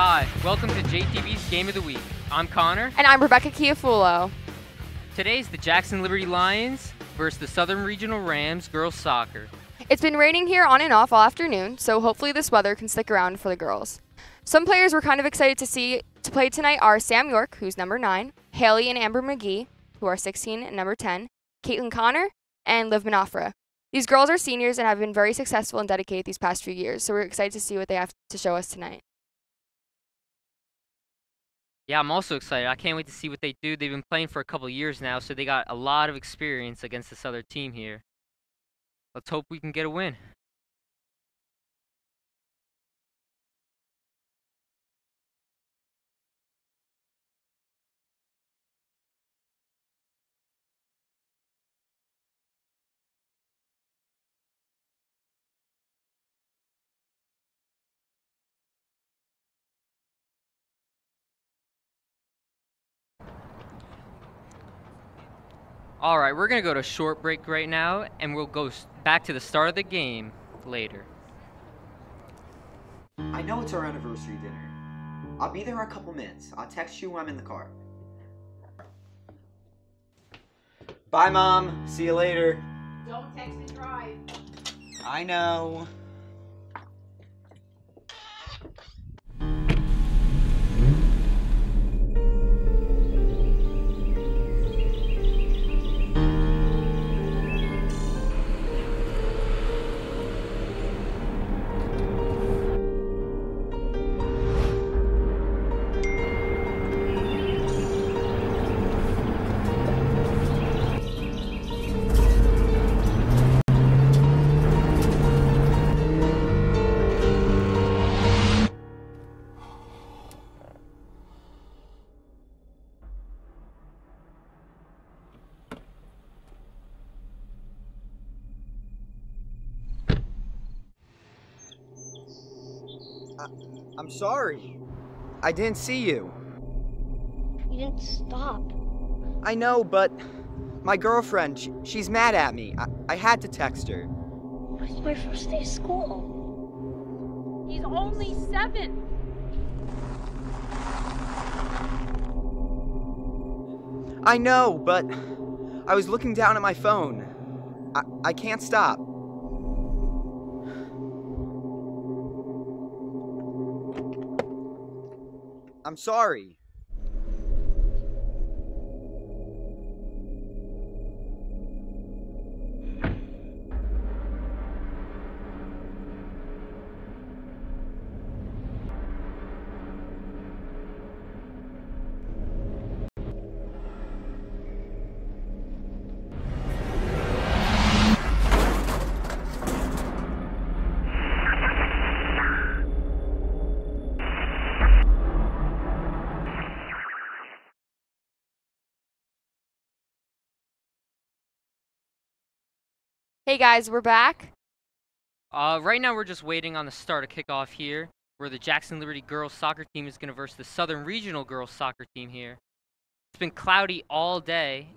Hi, welcome to JTV's Game of the Week. I'm Connor. And I'm Rebecca Chiafulo. Today's the Jackson Liberty Lions versus the Southern Regional Rams girls soccer. It's been raining here on and off all afternoon, so hopefully this weather can stick around for the girls. Some players we're kind of excited to see to play tonight are Sam York, who's number 9, Haley and Amber McGee, who are 16 and number 10, Caitlin Connor, and Liv Manafra. These girls are seniors and have been very successful and dedicated these past few years, so we're excited to see what they have to show us tonight. Yeah, I'm also excited. I can't wait to see what they do. They've been playing for a couple of years now, so they got a lot of experience against this other team here. Let's hope we can get a win. All right, we're going to go to a short break right now, and we'll go back to the start of the game later. I know it's our anniversary dinner. I'll be there in a couple minutes. I'll text you when I'm in the car. Bye, Mom. See you later. Don't text and drive. I know. I'm sorry. I didn't see you. You didn't stop. I know, but my girlfriend, she's mad at me. I had to text her. It's my first day of school. He's only 7. I know, but I was looking down at my phone. I can't stop. I'm sorry. Hey guys, we're back. Right now we're just waiting on the start of kickoff here, where the Jackson Liberty girls soccer team is going to versus the Southern Regional girls soccer team here. It's been cloudy all day,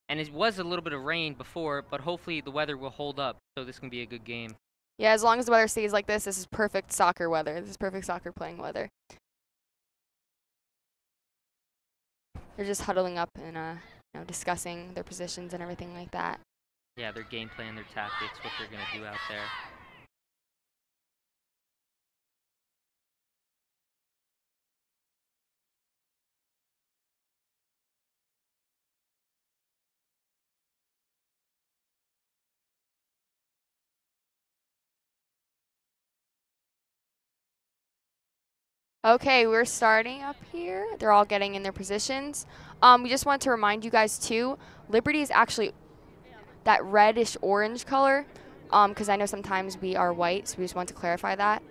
and it was a little bit of rain before, but hopefully the weather will hold up, so this can be a good game. Yeah, as long as the weather stays like this is perfect soccer weather. This is perfect soccer playing weather. They're just huddling up and discussing their positions and everything like that. Yeah, their game plan, their tactics, what they're going to do out there. Okay, we're starting up here. They're all getting in their positions. We just want to remind you guys too, Liberty is actually that reddish orange color, because I know sometimes we are white, so we just want to clarify that.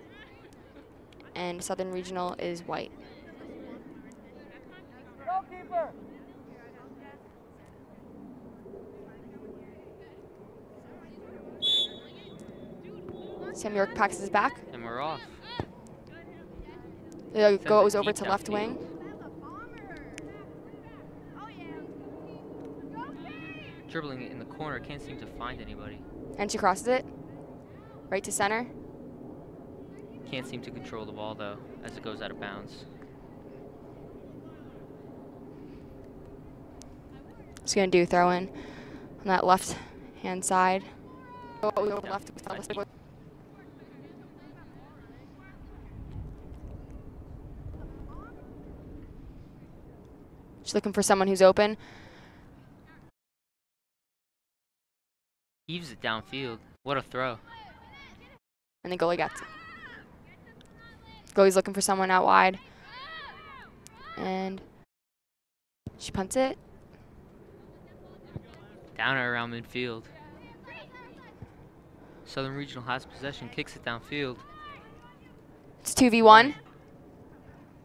And Southern Regional is white. Goalkeeper. Sam York packs his back. And we're off. Goes over to left wing. Dribbling it in the corner, can't seem to find anybody. And she crosses it. Right to center. Can't seem to control the ball though, as it goes out of bounds. She's gonna do throw in on that left hand side. Left. She's looking for someone who's open. Heaves it downfield. What a throw. And the goalie gets it. Goalie's looking for someone out wide. And she punts it. Down or around midfield. Southern Regional has possession, kicks it downfield. It's 2v1.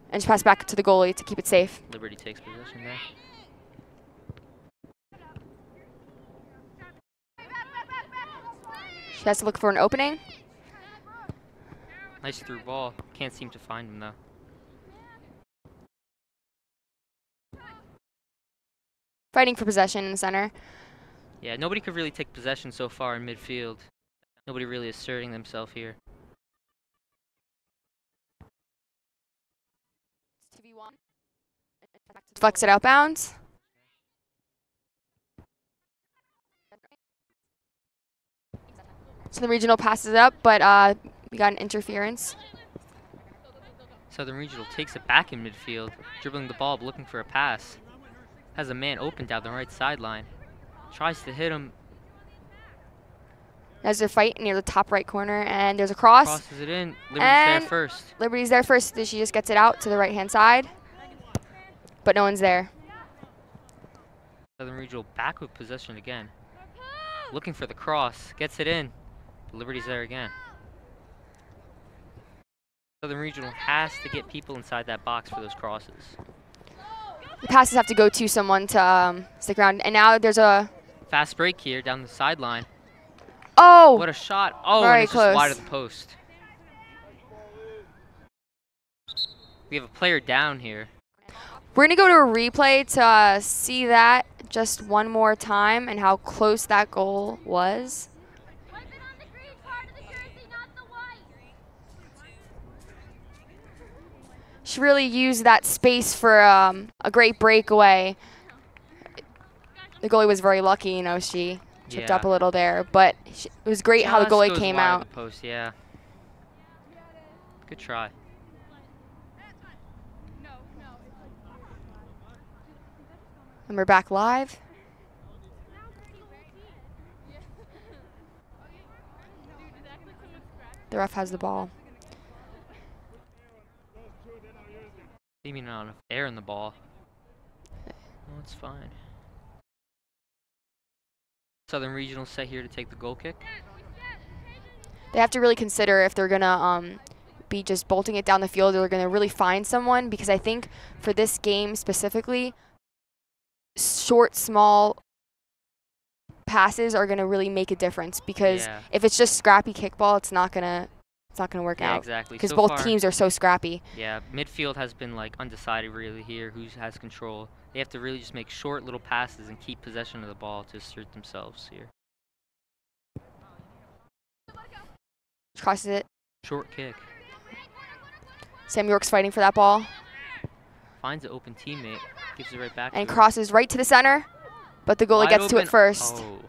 And she passes back to the goalie to keep it safe. Liberty takes possession there. She has to look for an opening. Nice through ball. Can't seem to find him though. Fighting for possession in the center. Yeah, nobody could really take possession so far in midfield. Nobody really asserting themselves here. Flex it out bounds. So the regional passes it up, but we got an interference. Southern Regional takes it back in midfield, dribbling the ball, looking for a pass. Has a man open down the right sideline. Tries to hit him. There's a fight near the top right corner, and there's a cross. Crosses it in. Liberty's And there first. Liberty's there first. She just gets it out to the right-hand side, but no one's there. Southern Regional back with possession again. Looking for the cross. Gets it in. Liberty's there again. Southern Regional has to get people inside that box for those crosses. The passes have to go to someone to stick around. And now there's a... Fast break here down the sideline. Oh! What a shot. Oh, Very and it's close. just wide of the post. We have a player down here. We're going to go to a replay to see that just one more time and how close that goal was. She really used that space for a great breakaway. The goalie was very lucky, you know, she tripped up a little there, but it was great how the Just goalie goes came wide of out. the post, yeah. Good try. And we're back live. The ref has the ball. Seeming not enough air in the ball. Oh, it's fine. Southern Regional set here to take the goal kick. They have to really consider if they're gonna be just bolting it down the field or they're gonna really find someone, because I think for this game specifically, short, small passes are gonna really make a difference, because Yeah. if it's just scrappy kickball, it's not gonna work Yeah, out. exactly. Because So both far, teams are so scrappy. Yeah, midfield has been like undecided really here. Who has control? They have to really just make short little passes and keep possession of the ball to assert themselves here. Crosses it. Short kick. Sam York's fighting for that ball Finds an open teammate. Gives it right back and to him. crosses right to the center, but the goalie Wide gets to open. it first. Oh.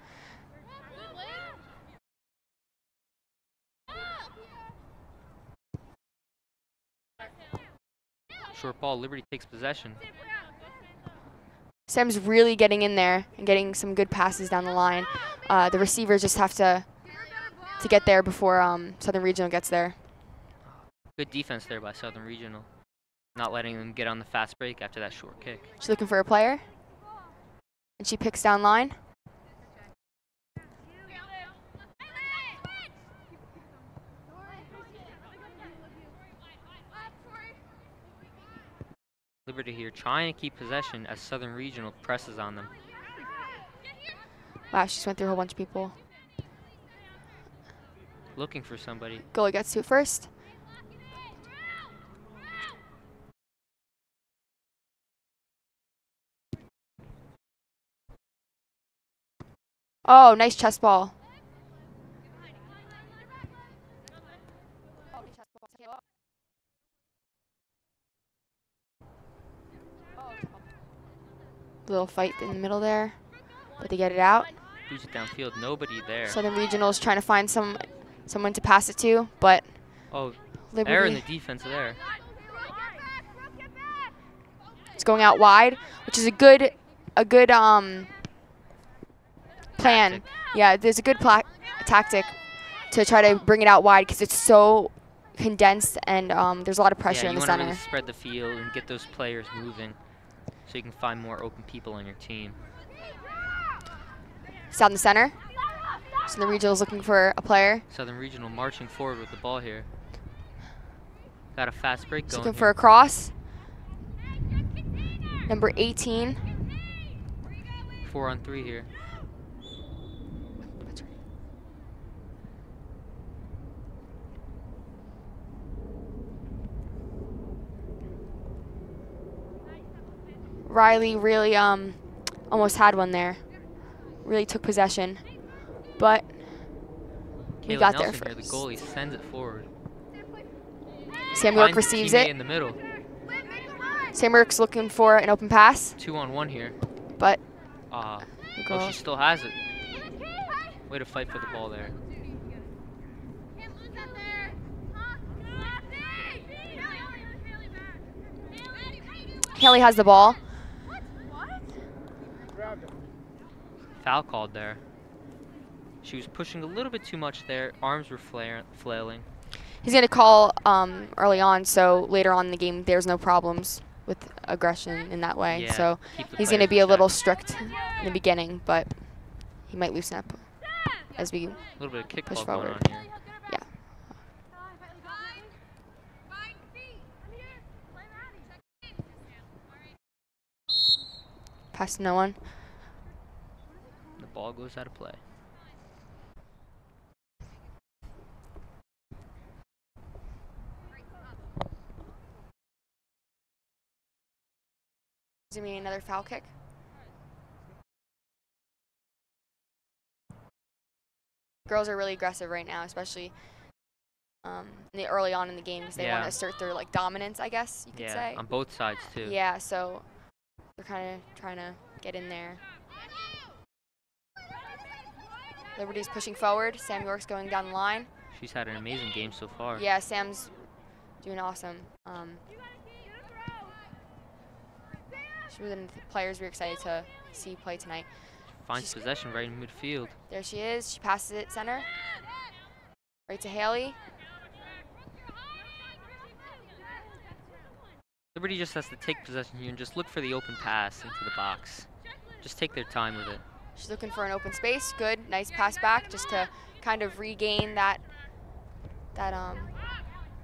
Short ball. Liberty takes possession. Sam's really getting in there and getting some good passes down the line. The receivers just have to get there before Southern Regional gets there. Good defense there by Southern Regional. Not letting them get on the fast break after that short kick. She's looking for a player, and she picks down line. Liberty here trying to keep possession as Southern Regional presses on them. Wow, she just went through a whole bunch of people. Looking for somebody. Goalie gets to it first. Oh, nice chest ball. Little fight in the middle there, but they get it out. Boots it downfield. Nobody there. Southern Regional is trying to find someone to pass it to, but Oh, Liberty error in the defense there. is going out wide, which is a good plan. Tactic. Yeah, there's a good tactic to try to bring it out wide because it's so condensed and there's a lot of pressure Yeah, in you the want to center. really spread the field and get those players moving so you can find more open people on your team. It's down the center. So the regional is looking for a player. Southern Regional marching forward with the ball here. Got a fast break He's going looking here. for a cross. Number 18. 4-on-3 here. Riley really almost had one there. really took possession, but we Kayla got there Nelson here, the first. goalie, sends it forward. Sam York Finds receives teammate it. in the middle. Sam York's looking for an open pass, 2-on-1 here. but The the oh, goal. she still has it. Way to fight for the ball there. Haley has the ball. Foul called there. She was pushing a little bit too much there. Arms were flailing. He's going to call early on, so later on in the game there's no problems with aggression in that way. Yeah, So keep the he's going to players be in a little check. strict in the beginning, but he might loosen up as we A little bit of push kickball going forward. on here. Yeah. Pass to no one. The ball goes out of play. Is it another foul kick? Girls are really aggressive right now, especially early on in the game, because they want Yeah. to assert their like dominance, I guess you could Yeah, say. on both sides too. Yeah, so they're kind of trying to get in there. Liberty's pushing forward. Sam York's going down the line. She's had an amazing game so far. Yeah, Sam's doing awesome. She's one of the players we're excited to see play tonight. Finds She's- possession right in midfield. There she is. She passes it center. Right to Haley. Liberty just has to take possession here and just look for the open pass into the box. Just take their time with it. She's looking for an open space. Good, nice pass back, just to kind of regain that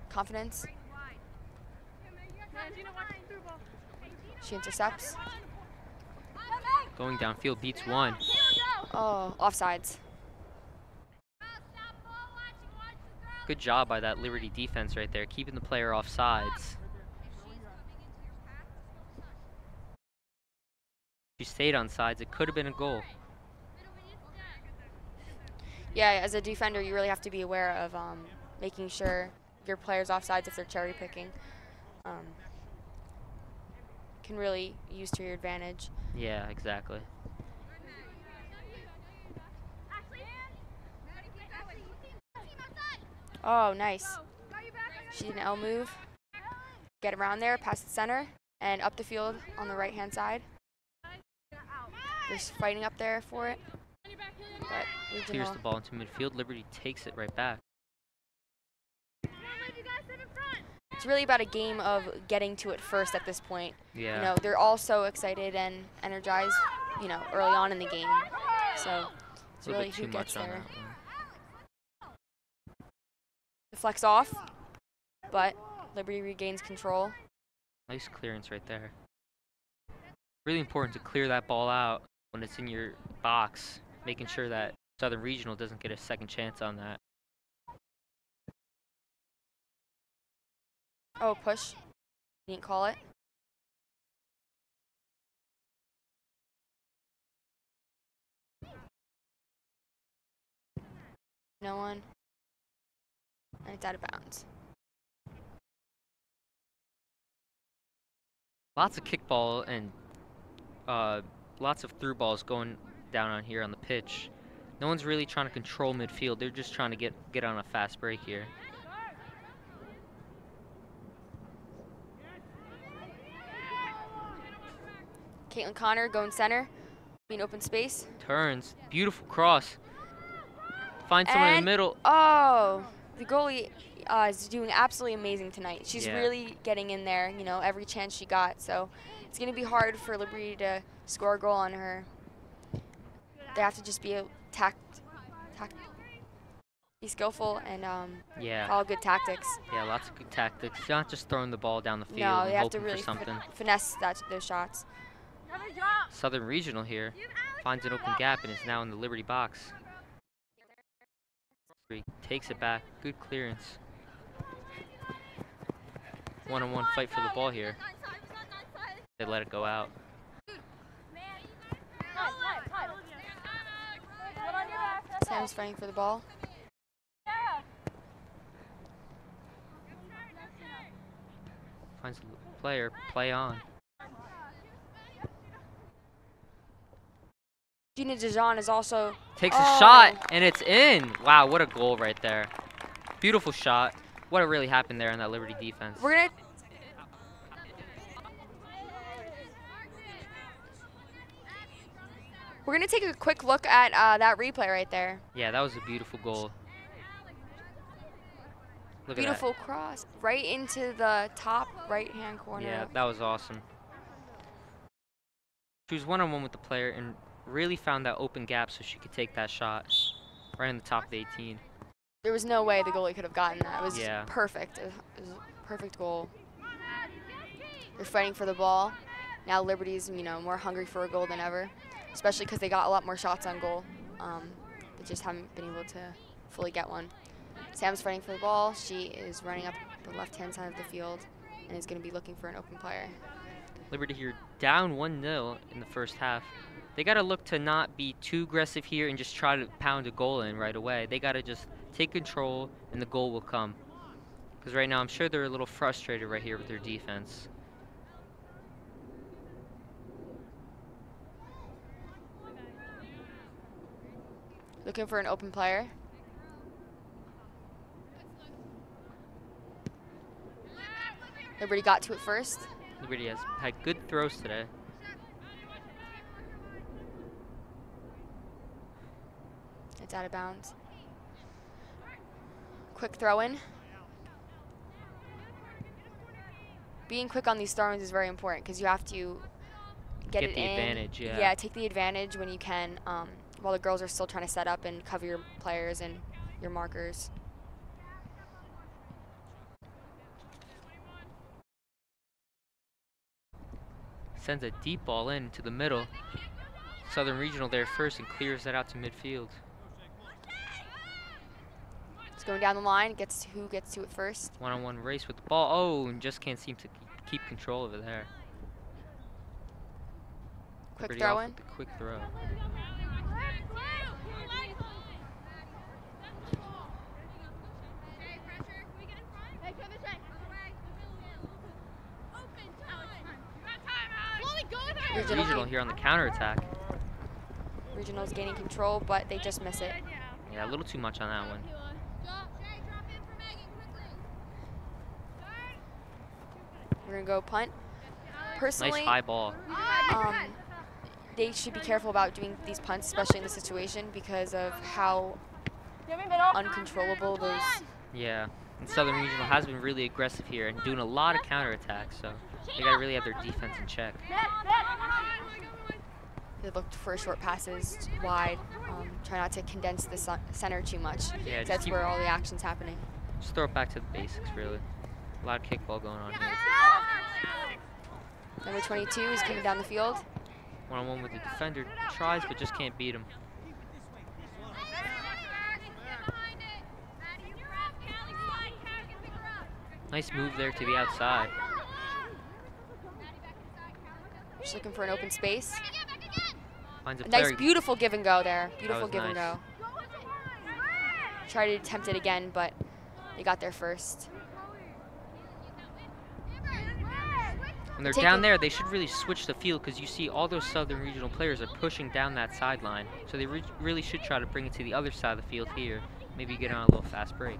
confidence. She intercepts. Going downfield beats one. Oh, offsides. Good job by that Liberty defense right there, keeping the player off sides. She stayed on sides. It could have been a goal. Yeah, as a defender, you really have to be aware of making sure your player's offsides if they're cherry picking. Can really use to your advantage. Yeah, exactly. Oh, nice. She did an L move. Get around there, past the center, and up the field on the right-hand side. They're fighting up there for it. But Clears regional. the ball into midfield. Liberty takes it right back. It's really about a game of getting to it first at this point. Yeah. You know, they're all so excited and energized, you know, early on in the game. So it's a little really bit who too gets much on there. that one. Deflects off, but Liberty regains control. Nice clearance right there. Really important to clear that ball out when it's in your box, making sure that Southern Regional doesn't get a second chance on that. Oh, push. Didn't call it. No one. And it's out of bounds. Lots of kickball and lots of through balls going down on here on the pitch. No one's really trying to control midfield. They're just trying to get on a fast break here. Caitlin Connor going center. Being open space. Turns. Beautiful cross. Finds someone in And- the middle. Oh, the goalie is doing absolutely amazing tonight. She's Yeah. really getting in there, you know, every chance she got. So it's going to be hard for Liberty to score a goal on her. They have to just be be skillful and Yeah. follow good tactics. Yeah, lots of good tactics. Not just throwing the ball down the field No, and they have to hoping really for something. finesse those shots. Southern Regional here finds an open gap and is now in the Liberty box. Takes it back. Good clearance. One-on-one fight for the ball here. They let it go out. Sam's fighting for the ball. Finds a player, play on. Gina Dijon is also Takes a shot, and it's in. Wow, what a goal right there. Beautiful shot. What really happened there in that Liberty defense? We're gonna take a quick look at that replay right there. Yeah, that was a beautiful goal. Look at Beautiful cross right into the top right-hand that. corner. Yeah, that was awesome. She was one-on-one with the player and really found that open gap so she could take that shot right in the top of the 18. There was no way the goalie could have gotten that. It was Yeah. perfect. It was a perfect goal. They're fighting for the ball. Now Liberty's, more hungry for a goal than ever, especially because they got a lot more shots on goal. They just haven't been able to fully get one. Sam's fighting for the ball. She is running up the left-hand side of the field and is going to be looking for an open player. Liberty here down 1-0 in the first half. They got to look to not be too aggressive here and just try to pound a goal in right away. They got to just take control and the goal will come. Because right now I'm sure they're a little frustrated right here with their defense. Looking for an open player. Liberty got to it first. Liberty has had good throws today. It's out of bounds. Quick throw in. Being quick on these throw-ins is very important because you have to get it the in. advantage, yeah. Yeah, take the advantage when you can while the girls are still trying to set up and cover your players and your markers. Sends a deep ball in to the middle. Southern Regional there first and clears that out to midfield. It's going down the line. Who gets to it first? One-on-one race with the ball. Oh, and just can't seem to keep control over there. Quick Pretty throw off in. with the quick throw. Regional here on the counterattack. Regional's gaining control, but they just miss it. Yeah, a little too much on that one. We're gonna go punt. Personally, Nice high ball. they should be careful about doing these punts, especially in this situation, because of how uncontrollable those. Yeah, and Southern Regional has been really aggressive here and doing a lot of counterattacks, so they gotta really have their defense in check. They looked for short passes wide. Try not to condense the center too much. Yeah, That's where all the action's happening. Just throw it back to the basics, really. A lot of kickball going on here. Number 22 is coming down the field. One-on-one with the defender, tries but just can't beat him. Nice move there to the outside. Just looking for an open space. Finds a Nice, player. beautiful give and go there. Beautiful was give and nice. go. Tried to attempt it again, but they got there first. When they're Take down it. there, they should really switch the field because you see all those Southern Regional players are pushing down that sideline. So they really should try to bring it to the other side of the field here. Maybe get on a little fast break.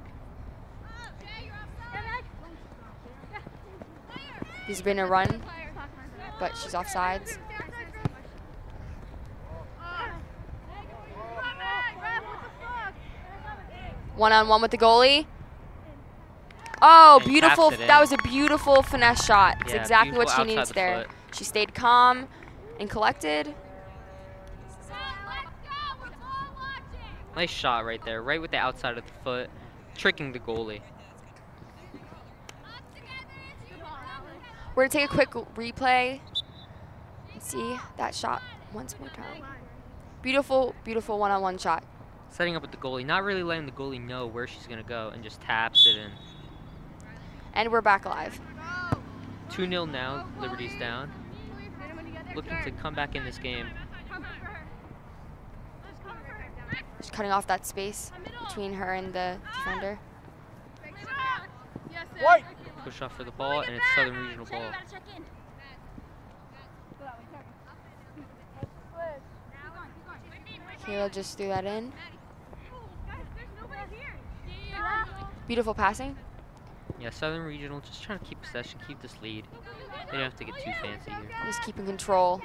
He's been a run, but she's offsides. One-on-one with the goalie. Oh, And beautiful. taps it That in. was a beautiful finesse shot. It's Yeah, exactly what she beautiful needs outside the there. foot. She stayed calm and collected. Nice shot right there, right with the outside of the foot, tricking the goalie. We're going to take a quick replay and see that shot once more time. Beautiful, beautiful one-on-one shot. Setting up with the goalie, not really letting the goalie know where she's going to go, and just taps it in. And we're back live. 2-0 now, Liberty's down. Looking to come back in this game. Just cutting off that space between her and the defender. White. Push off for the ball, and it's Southern Regional ball. Kayla just threw that in. Beautiful passing. Yeah, Southern Regional just trying to keep possession, keep this lead. They don't have to get too fancy here. Just keeping control.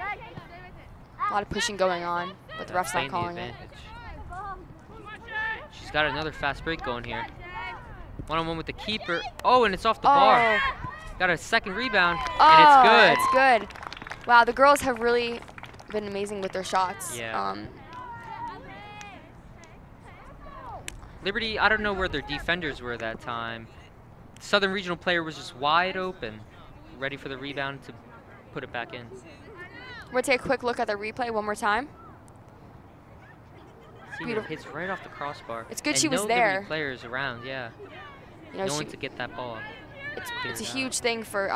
A lot of pushing going on, but the ref's Playing not the calling it. advantage. She's got another fast break going here. One-on-one with the keeper. Oh, and it's off the bar. Got a second rebound, and it's good. It's good. Wow, the girls have really been amazing with their shots. Yeah. Liberty, I don't know where their defenders were that time. Southern Regional player was just wide open, ready for the rebound to put it back in. We'll take a quick look at the replay one more time. See, it Beautiful. hits right off the crossbar. It's good and she was no there. Liberty players around, yeah. You know, No one to get that ball. it's a cleared out. huge thing for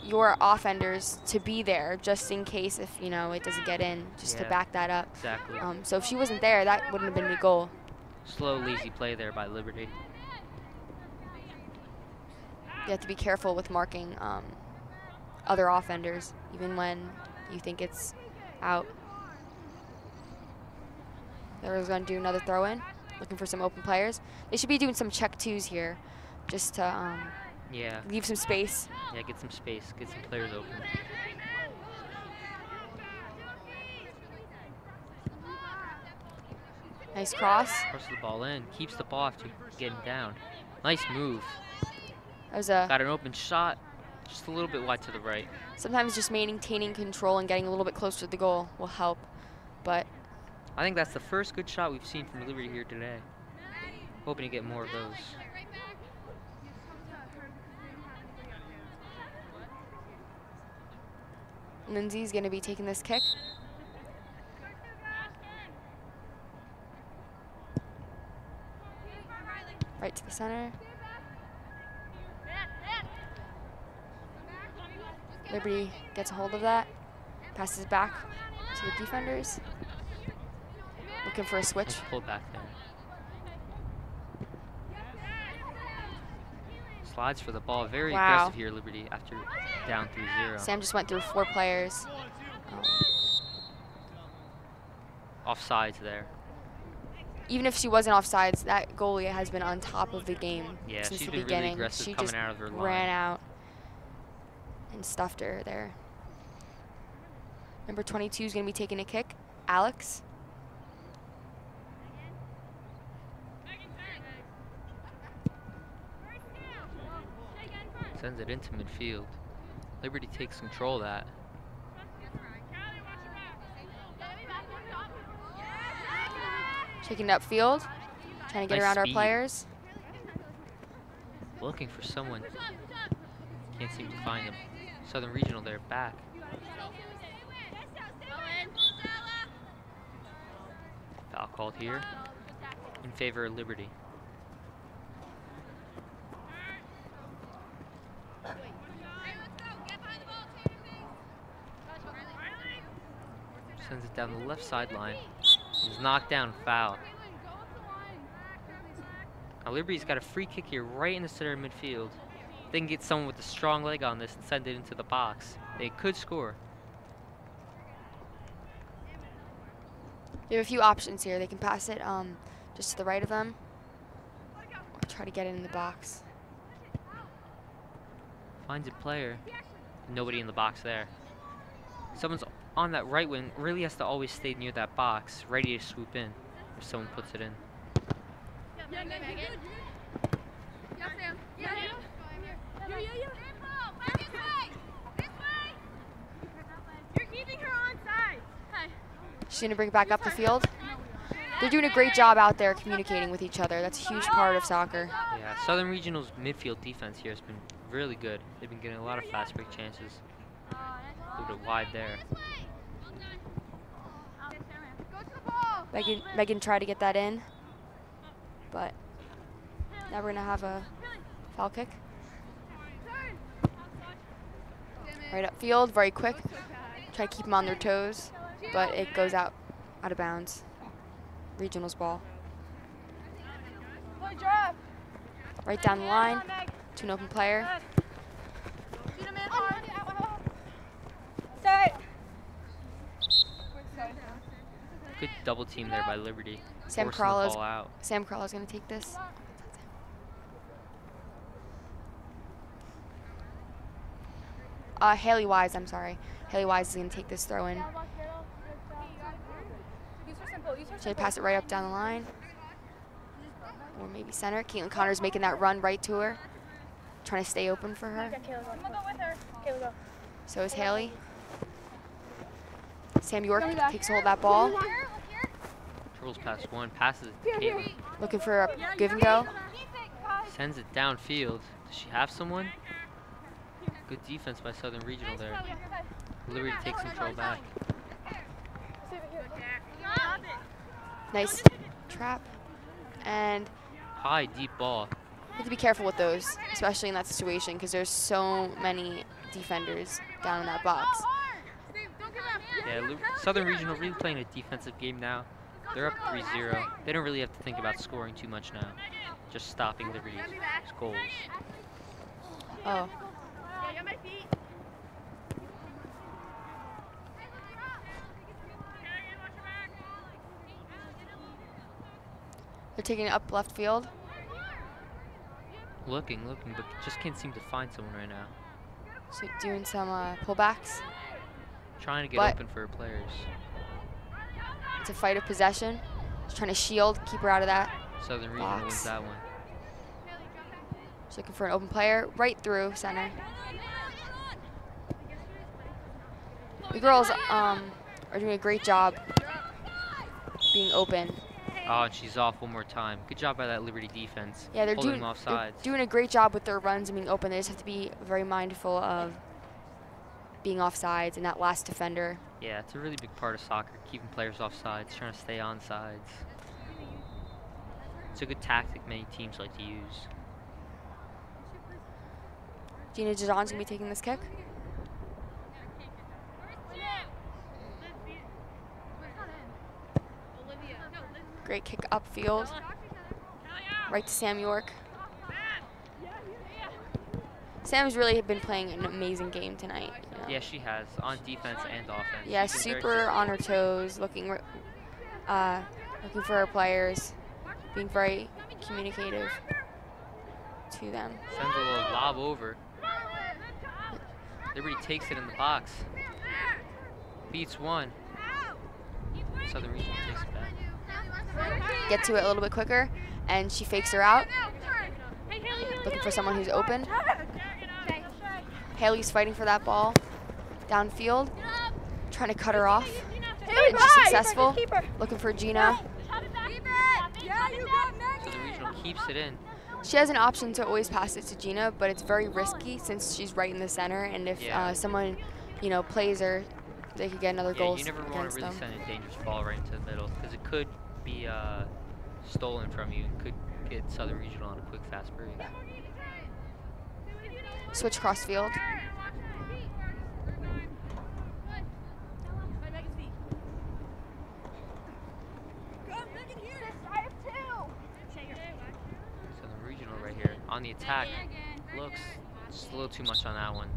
your offenders to be there just in case if, you know, it doesn't get in, just to Yeah. back that up. Exactly. So if she wasn't there, that wouldn't have been the goal. Slow, lazy play there by Liberty. You have to be careful with marking other offenders, even when you think it's out. They're going to do another throw in, looking for some open players. They should be doing some check twos here, just to Yeah. leave some space. Yeah, get some space, get some players open. Nice cross. Crosses the ball in, keeps the ball after getting down. Nice move. That was a Got an open shot, just a little bit wide to the right. sometimes just maintaining control and getting a little bit closer to the goal will help, but I think that's the first good shot we've seen from Liberty here today. Hoping to get more of those. Lindsay's going to be taking this kick. Right to the center. Liberty gets a hold of that. Passes back to the defenders. Looking for a switch. Nice pull back there. Slides for the ball. Very Wow. aggressive here, Liberty, after down 3-0. Sam just went through 4 players. Offsides there. Even if she wasn't offsides, that goalie has been on top of the game Yeah, since she's the been really beginning. aggressive She coming just out of her line. ran out and stuffed her there. Number 22 is going to be taking a kick. Alex. Sends it into midfield. Liberty takes control of that. Taking it upfield. Trying to get Nice around our speed. players. Looking for someone. Can't seem to find him. Southern Regional there, back. Foul called here in favor of Liberty. Sends it down the left sideline. He's knocked down, foul. Now Liberty's got a free kick here right in the center of midfield. They can get someone with a strong leg on this and send it into the box. They could score. They have a few options here. They can pass it just to the right of them or try to get it in the box. Finds a player. Nobody in the box there. Someone's on that right wing really has to always stay near that box, ready to swoop in if someone puts it in. She's going to bring it back up the field. They're doing a great job out there communicating with each other. That's a huge part of soccer. Yeah, Southern Regional's midfield defense here has been really good. They've been getting a lot of fast break chances. A little bit wide there. Megan tried to get that in, but now we're going to have a foul kick. Right upfield, very quick. Try to keep them on their toes, but it goes out of bounds. Regionals ball. Boy, drop. Right down the line to an open player. Shoot him in hard. Set. Good double team there by Liberty. Sam Forcing the Carlos. ball out. Sam Carlos gonna take this. Haley Wise, I'm sorry. Haley Wise is gonna take this throw in. Should I pass it right up down the line? Or maybe center. Caitlin Connor's making that run right to her. Trying to stay open for her. I'm gonna go with her. Kayla, go. So is Haley. Sam York takes hold of that ball. Trolls past one, passes it to Caitlin. Looking for a give and go. Sends it downfield. Does she have someone? Good defense by Southern Regional there. Liberty takes control back. Nice trap. And High, deep ball. you have to be careful with those, especially in that situation, because there's so many defenders down in that box. Yeah, Southern Regional really playing a defensive game now. They're up 3-0. They don't really have to think about scoring too much now. Just stopping Liberty's goals. Oh. They're taking it up left field. Looking, but just can't seem to find someone right now. So doing some pullbacks. Trying to get But- open for her players. It's a fight of possession. Just trying to shield, keep her out of that. Southern Regional Box. wins that one. Just looking for an open player right through center. The girls are doing a great job being open. Oh, and she's off one more time. Good job by that Liberty defense. Yeah, they're holding doing them off they're sides. doing a great job with their runs and being open. They just have to be very mindful of being off sides and that last defender. Yeah, it's a really big part of soccer, keeping players off sides, trying to stay on sides. It's a good tactic many teams like to use. Gina Dijon's gonna be taking this kick. Great kick upfield. Right to Sam York. Sam's really been playing an amazing game tonight. You know? Yeah, she has, on defense and offense. Yeah, She's been very super on her toes, looking for her players, being very communicative to them. Sends a little lob over. Liberty takes it in the box. Beats one. Southern Regional takes it back. Get to it a little bit quicker, and she fakes her out, looking for someone who's open. Haley's fighting for that ball downfield, trying to cut her off. And she's successful, looking for Gina. Southern Regional keeps it in. She has an option to always pass it to Gina, but it's very risky since she's right in the center, and if Yeah. someone, plays her, they could get another Yeah, goal you never want against to really them. send a dangerous ball right into the middle because it could be stolen from you and could get Southern Regional on a quick, fast break. Switch cross field. Southern Regional right here on the attack. Looks just a little too much on that one.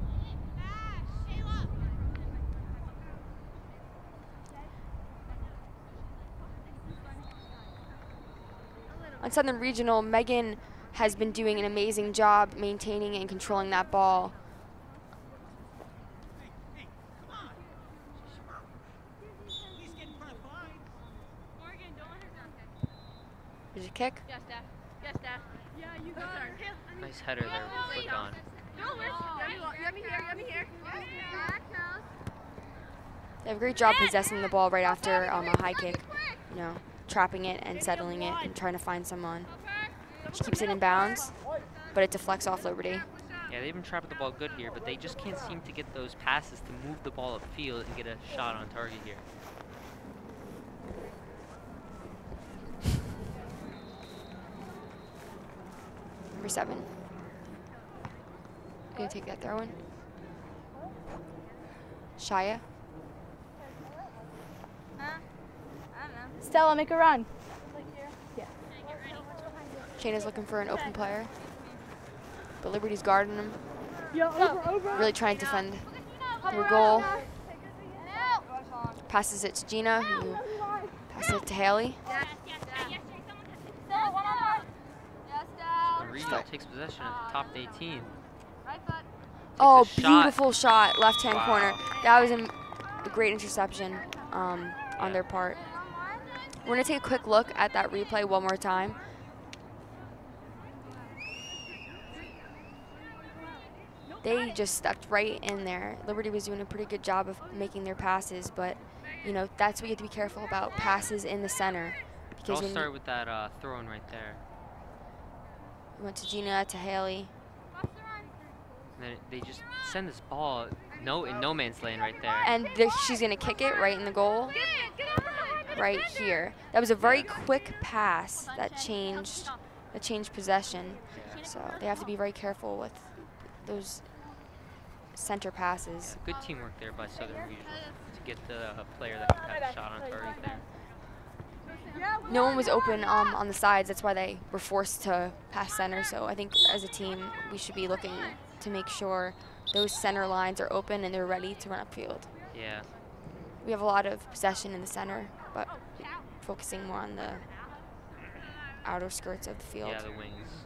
On Southern Regional, Megan has been doing an amazing job maintaining and controlling that ball. There's a kick. Yes, Dad. Yes, Dad. Yeah, you got her. Nice header there with foot on. Let me here. They have a great job possessing the ball right after a high kick, trapping it and settling it and trying to find someone. She keeps it in bounds, but it deflects off Liberty. Yeah, they've been trapping the ball good here, but they just can't seem to get those passes to move the ball upfield and get a shot on target here. Number 7. Gonna take that throw in. Shia. Stella, make a run. Shayna's looking for an open player, but Liberty's guarding him. Really trying to defend their goal. Passes it to Gina, who passes it to Haley. The regional takes possession at the top of the 18. Oh, a shot. beautiful shot, left-hand Wow. corner. That was a great interception on their part. We're gonna take a quick look at that replay one more time. They just stepped right in there. Liberty was doing a pretty good job of making their passes, but you know, that's what you have to be careful about, passes in the center. It Because all when started with that throw-in right there. you went to Gina, to Haley. And then they just send this ball in no man's land right there. And she's gonna kick it right in the goal, right here. That was a very quick pass that changed possession. So they have to be very careful with those center passes. Good teamwork there by Southern Regional to get the player that can have a shot on target there. No one was open on the sides. That's why they were forced to pass center. So I think as a team, we should be looking to make sure those center lines are open and they're ready to run upfield. Yeah. We have a lot of possession in the center, but focusing more on the outer skirts of the field. Yeah, the wings.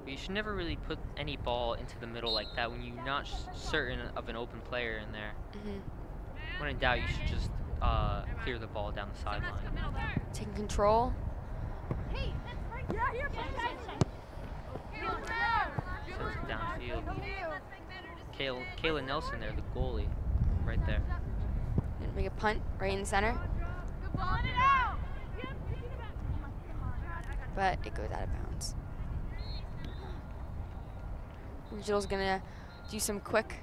But you should never really put any ball into the middle like that when you're not certain of an open player in there. When in doubt, you should just clear the ball down the sideline. Taking control. Sends it downfield. Kayla Nelson there, the goalie, right there. And make a punt right in the center. But it goes out of bounds. Regional's gonna do some quick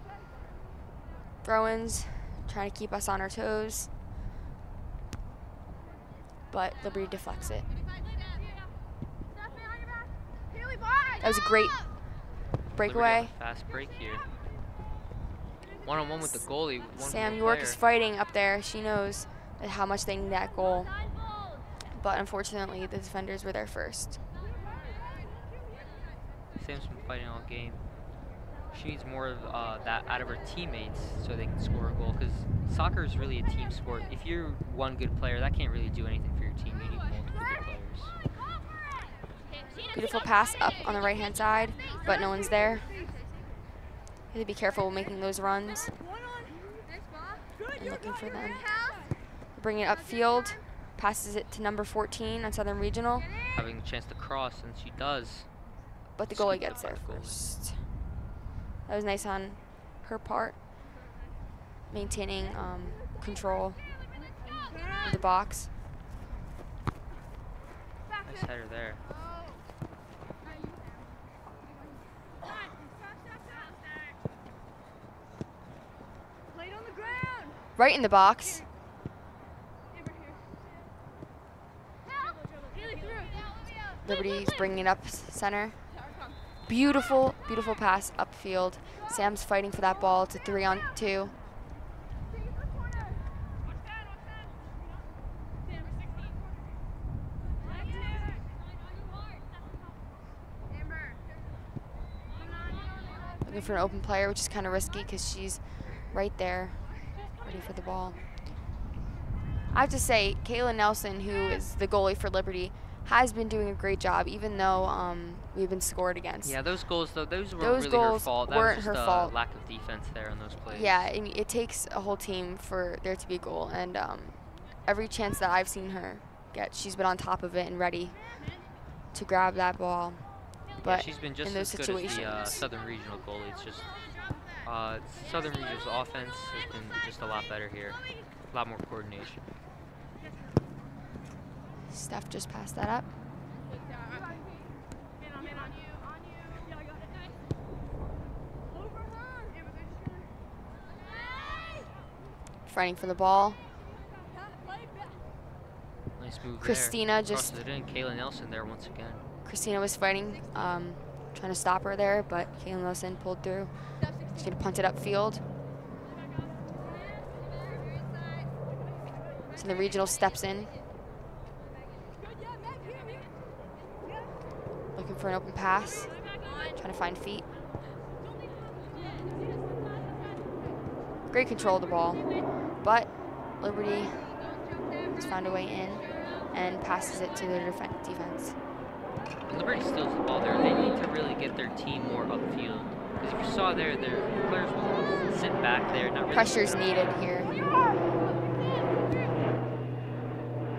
throw-ins, trying to keep us on our toes. But Liberty deflects it. That was a great breakaway. Liberty on a fast break here. One-on-one with the goalie. Sam York is fighting up there. She knows how much they need that goal. But unfortunately, the defenders were there first. Sam's been fighting all game. She needs more of that out of her teammates so they can score a goal, because soccer is really a team sport. If you're one good player, that can't really do anything for your team. You need multiple good players. Beautiful pass up on the right-hand side, but no one's there. You have to be careful making those runs and looking for them. Bringing it upfield, passes it to number 14 on Southern Regional, Having a chance to cross, and she does. but the goalie Scooped gets up by there the goalie. first. That was nice on her part, maintaining control of the box. Nice header there. Right in the box. Liberty's bringing it up center. Beautiful, beautiful pass upfield. Sam's fighting for that ball. It's a 3-on-2. Looking for an open player, which is kind of risky because she's right there, ready for the ball. I have to say, Kayla Nelson, who is the goalie for Liberty, has been doing a great job, even though we've been scored against. Yeah, those goals, though, those weren't Those really her goals fault. That weren't was her just fault. lack of defense there on those plays. Yeah, I mean, it takes a whole team for there to be a goal, and every chance that I've seen her get, she's been on top of it and ready to grab that ball. But she's been just in those as good as the situations, Southern Regional goalie. It's just Southern Regional's offense has been just a lot better here. A lot more coordination. Steph just passed that up. Fighting for the ball. Nice move Christina there. just- Crosses it in. Kayla Nelson there once again. Christina was fighting, trying to stop her there, but Kayla Nelson pulled through. She's gonna punt it upfield. So the regional steps in. for an open pass. Trying to find feet. Great control of the ball, but Liberty has found a way in and passes it to their defense. Liberty steals the ball there. They need to really get their team more upfield. Because if you saw there, their players will sit back there. Not really Pressure's needed here.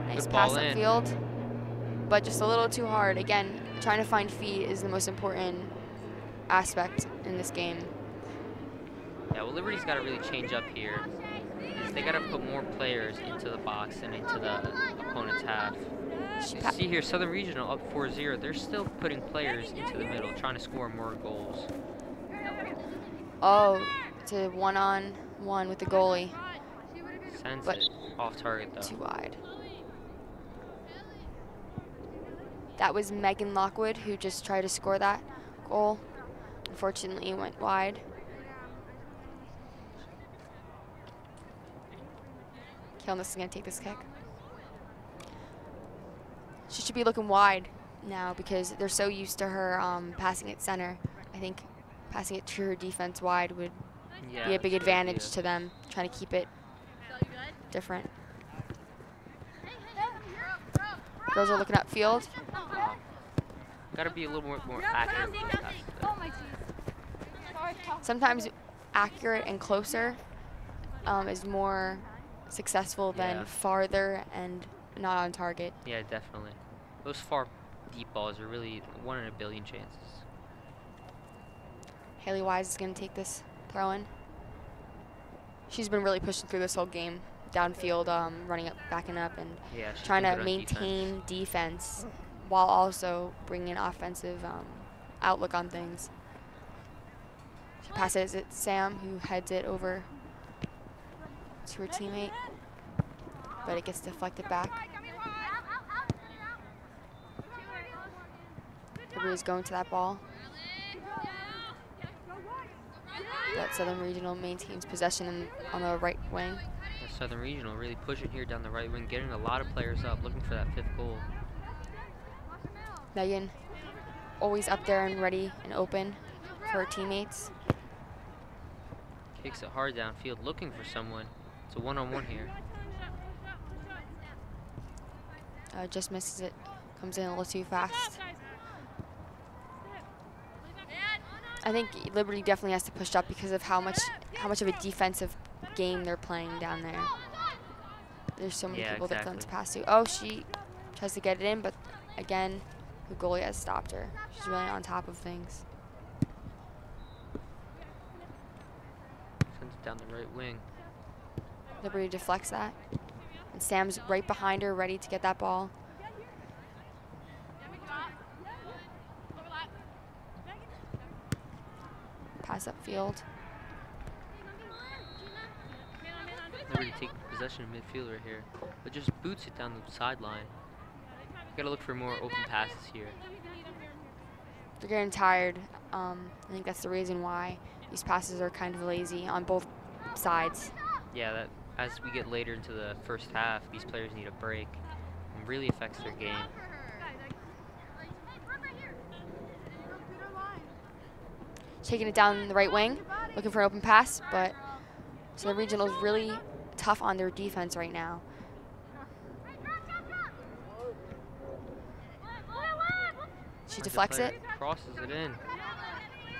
Nice Good pass ball in. upfield, but just a little too hard. Again, trying to find feet is the most important aspect in this game. Yeah, well, Liberty's got to really change up here. Is they got to put more players into the box and into the opponent's half. You see here, Southern Regional up 4-0. They're still putting players into the middle, trying to score more goals. Oh, it's a one-on-one with the goalie. Sends But it off target, though. Too wide. That was Megan Lockwood who just tried to score that goal. Unfortunately, it went wide. Kilness is going to take this kick. She should be looking wide now because they're so used to her passing it center. I think passing it to her defense wide would be a big advantage to them, trying to keep it different. Girls are looking upfield. Got to be a little more accurate with those passes, though. Sometimes accurate and closer is more successful than Yeah. farther and not on target. Yeah, definitely. Those far deep balls are really 1 in a billion chances. Haley Wise is going to take this throw in. She's been really pushing through this whole game, downfield, running up, backing up, and Yeah, she's trying been to good on maintain defense while also bringing an offensive outlook on things. She passes it to Sam, who heads it over to her teammate, but it gets deflected back. Liberty's going to that ball. But Southern Regional maintains possession on the right wing. Yeah, Southern Regional really pushing here down the right wing, getting a lot of players up, looking for that 5th goal. Megan, always up there and ready and open for her teammates. Kicks it hard downfield, looking for someone. It's a one-on-one here. Just misses it. Comes in a little too fast. I think Liberty definitely has to push up because of how much of a defensive game they're playing down there. There's so many people that come to pass to. Oh, she tries to get it in, but again, the goalie has stopped her. She's really on top of things. Sends it down the right wing. Liberty deflects that. And Sam's right behind her, ready to get that ball. Pass upfield. Liberty take possession of midfield right here, but just boots it down the sideline. Gotta look for more open passes here. They're getting tired. I think that's the reason why these passes are kind of lazy on both sides. Yeah, that as we get later into the first half, these players need a break. It really affects their game. Taking it down the right wing, looking for an open pass, but so the regional's really tough on their defense right now. She deflects it, Crosses it in.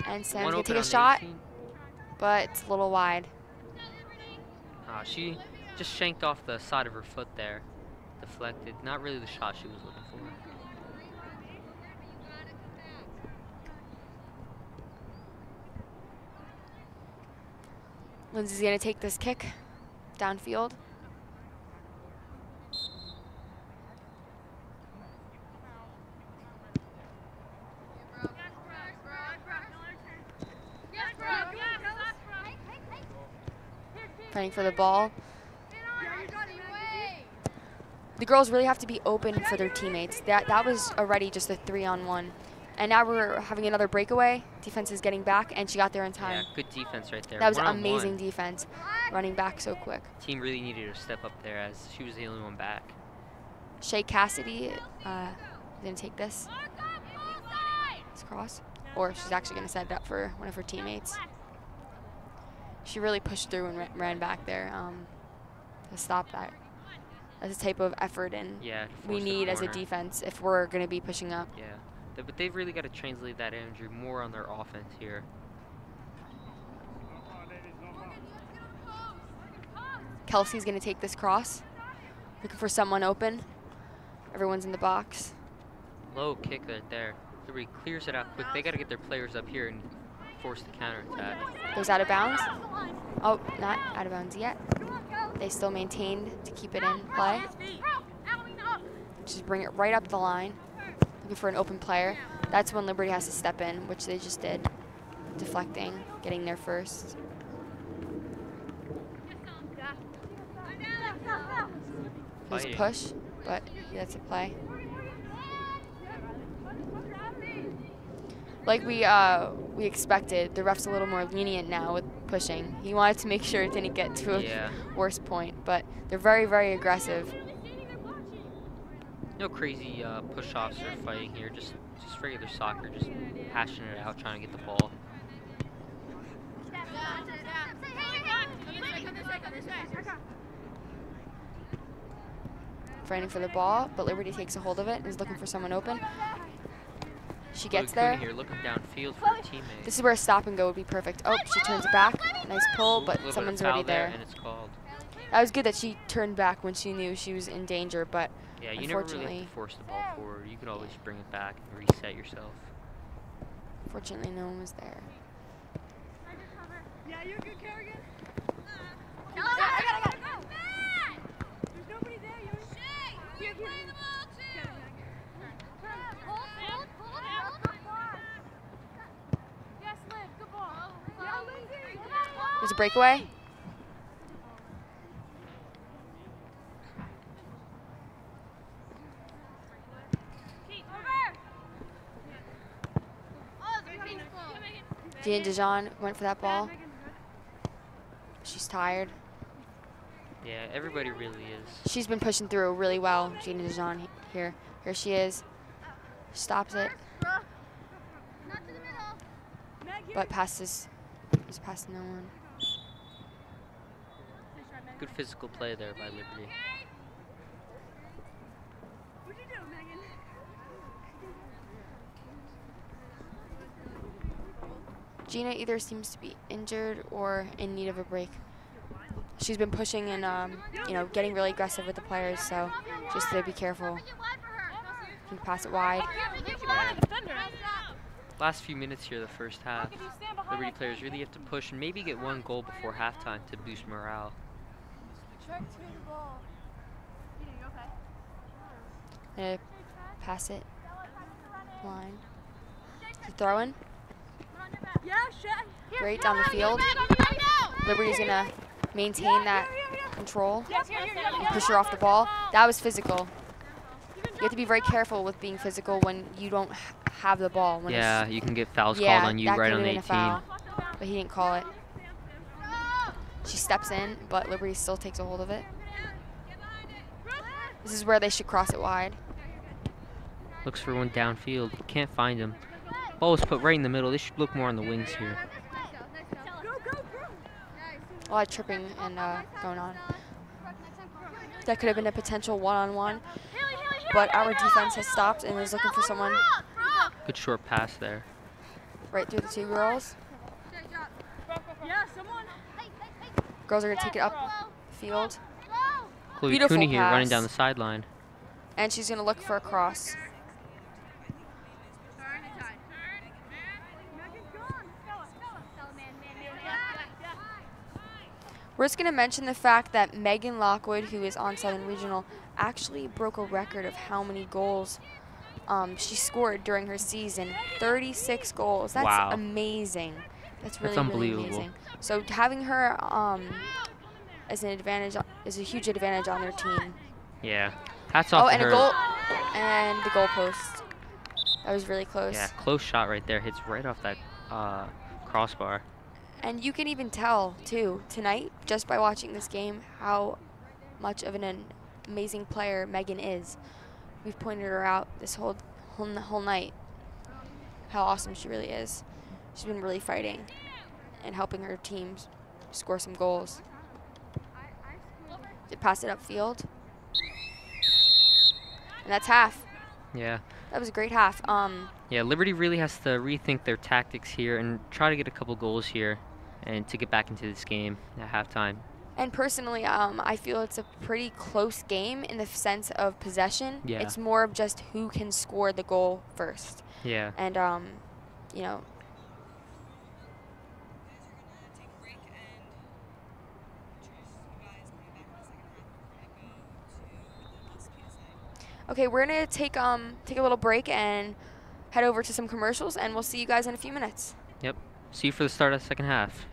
and Sam's One gonna open take a on the shot, 18. but it's a little wide. She just shanked off the side of her foot there. Deflected. Not really the shot she was looking for. Lindsay's gonna take this kick downfield. Fighting for the ball. The girls really have to be open for their teammates. That was already just a 3-on-1. And now we're having another breakaway. Defense is getting back, and she got there in time. Yeah, good defense right there. That was One-on-one. amazing defense, running back so quick. Team really needed to step up there as she was the only one back. Shay Cassidy is going to take this. cross. Or she's actually going to set it up for one of her teammates. She really pushed through and ran back there to stop that. That's the type of effort and Yeah. we force the need as a corner. defense if we're going to be pushing up. Yeah. But they've really got to translate that energy more on their offense here. Kelsey's going to take this cross. Looking for someone open. Everyone's in the box. Low kick right there. Liberty clears it out quick. They got to get their players up here and force the counterattack. Goes out of bounds. Oh, not out of bounds yet. They still maintained to keep it in play. Just bring it right up the line. Looking for an open player. That's when Liberty has to step in, which they just did. Deflecting, getting there first. It was a Fighting. push, but that's a play. Like we expected, the ref's a little more lenient now with pushing. He wanted to make sure it didn't get to a Yeah. worse point, but they're very, very aggressive. No crazy push-offs or fighting here. Just regular soccer. Just hashing it out, trying to get the ball. Fighting for the ball, but Liberty takes a hold of it and is looking for someone open. She gets Chloe Cooney there. here looking downfield for her teammate. This is where a stop and go would be perfect. Oh, she turns it back. Nice pull, but Little bit of someone's foul already there. and it's called. That was good that she turned back when she knew she was in danger, but Yeah, you never really have unfortunately, to force the ball forward. You could always bring it back and reset yourself. fortunately no one was there. Yeah, you're good, Kerrigan. I got it. There's nobody there. You're playing the ball too. Yes, Liv, good ball. Yeah, Lindsay. There's a breakaway. Gina Dijon went for that ball. She's tired. Yeah, everybody really is. She's been pushing through really well, Gina Dijon here. Here she is. Stops it, but passes. He's past no one. Good physical play there by Liberty. What'd you do, Megan? Gina either seems to be injured or in need of a break. She's been pushing and getting really aggressive with the players, so just to be careful. Can pass it wide. Last few minutes here, the first half. Liberty players really have to push and maybe get one goal before halftime to boost morale. Pass it. Line. Throw in. Great down the field. Liberty's gonna maintain that control and push her off the ball. That was physical. You have to be very careful with being physical when you don't have the ball. When Yeah, you can get fouls yeah, called on you that right could on have the been 18. a foul, but he didn't call it. She steps in, but Liberty still takes a hold of it. This is where they should cross it wide. Looks for one downfield. Can't find him. Ball was put right in the middle. They should look more on the wings here. A lot of tripping and going on. That could have been a potential one-on-one, but our defense has stopped and is looking for someone Good short pass there. right through the two girls. Yeah, someone. Girls are gonna take it up field, Chloe Beautiful Cooney here running pass. down the sideline. and she's gonna look for a cross. We're just gonna mention the fact that Megan Lockwood, who is on Southern Regional, actually broke a record of how many goals she scored during her season. 36 goals. That's Wow. amazing. That's really, That's really unbelievable. amazing. So having her as an advantage is a huge advantage on their team. Yeah. Hats off Oh, to and her. a goal, and the goal post. That was really close. Yeah, close shot right there. Hits right off that crossbar. And you can even tell, too, tonight, just by watching this game, how much of an amazing player Megan is. We've pointed her out this whole night. how awesome she really is. She's been really fighting and helping her team score some goals. They pass it upfield. And that's half. Yeah. That was a great half. Yeah, Liberty really has to rethink their tactics here and try to get a couple goals here and to get back into this game at halftime. And personally, I feel it's a pretty close game in the sense of possession. Yeah. It's more of just who can score the goal first. Yeah. And, you know, okay, we're gonna take a little break and head over to some commercials, and we'll see you guys in a few minutes. Yep. See you for the start of the second half.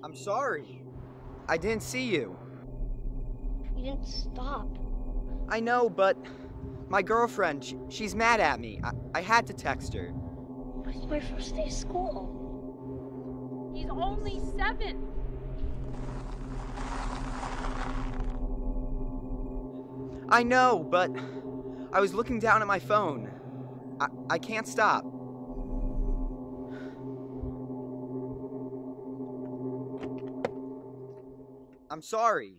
I'm sorry. I didn't see you. You didn't stop. I know, but my girlfriend, she's mad at me. I had to text her. But it's my first day of school. He's only 7. I know, but I was looking down at my phone. I can't stop. I'm sorry.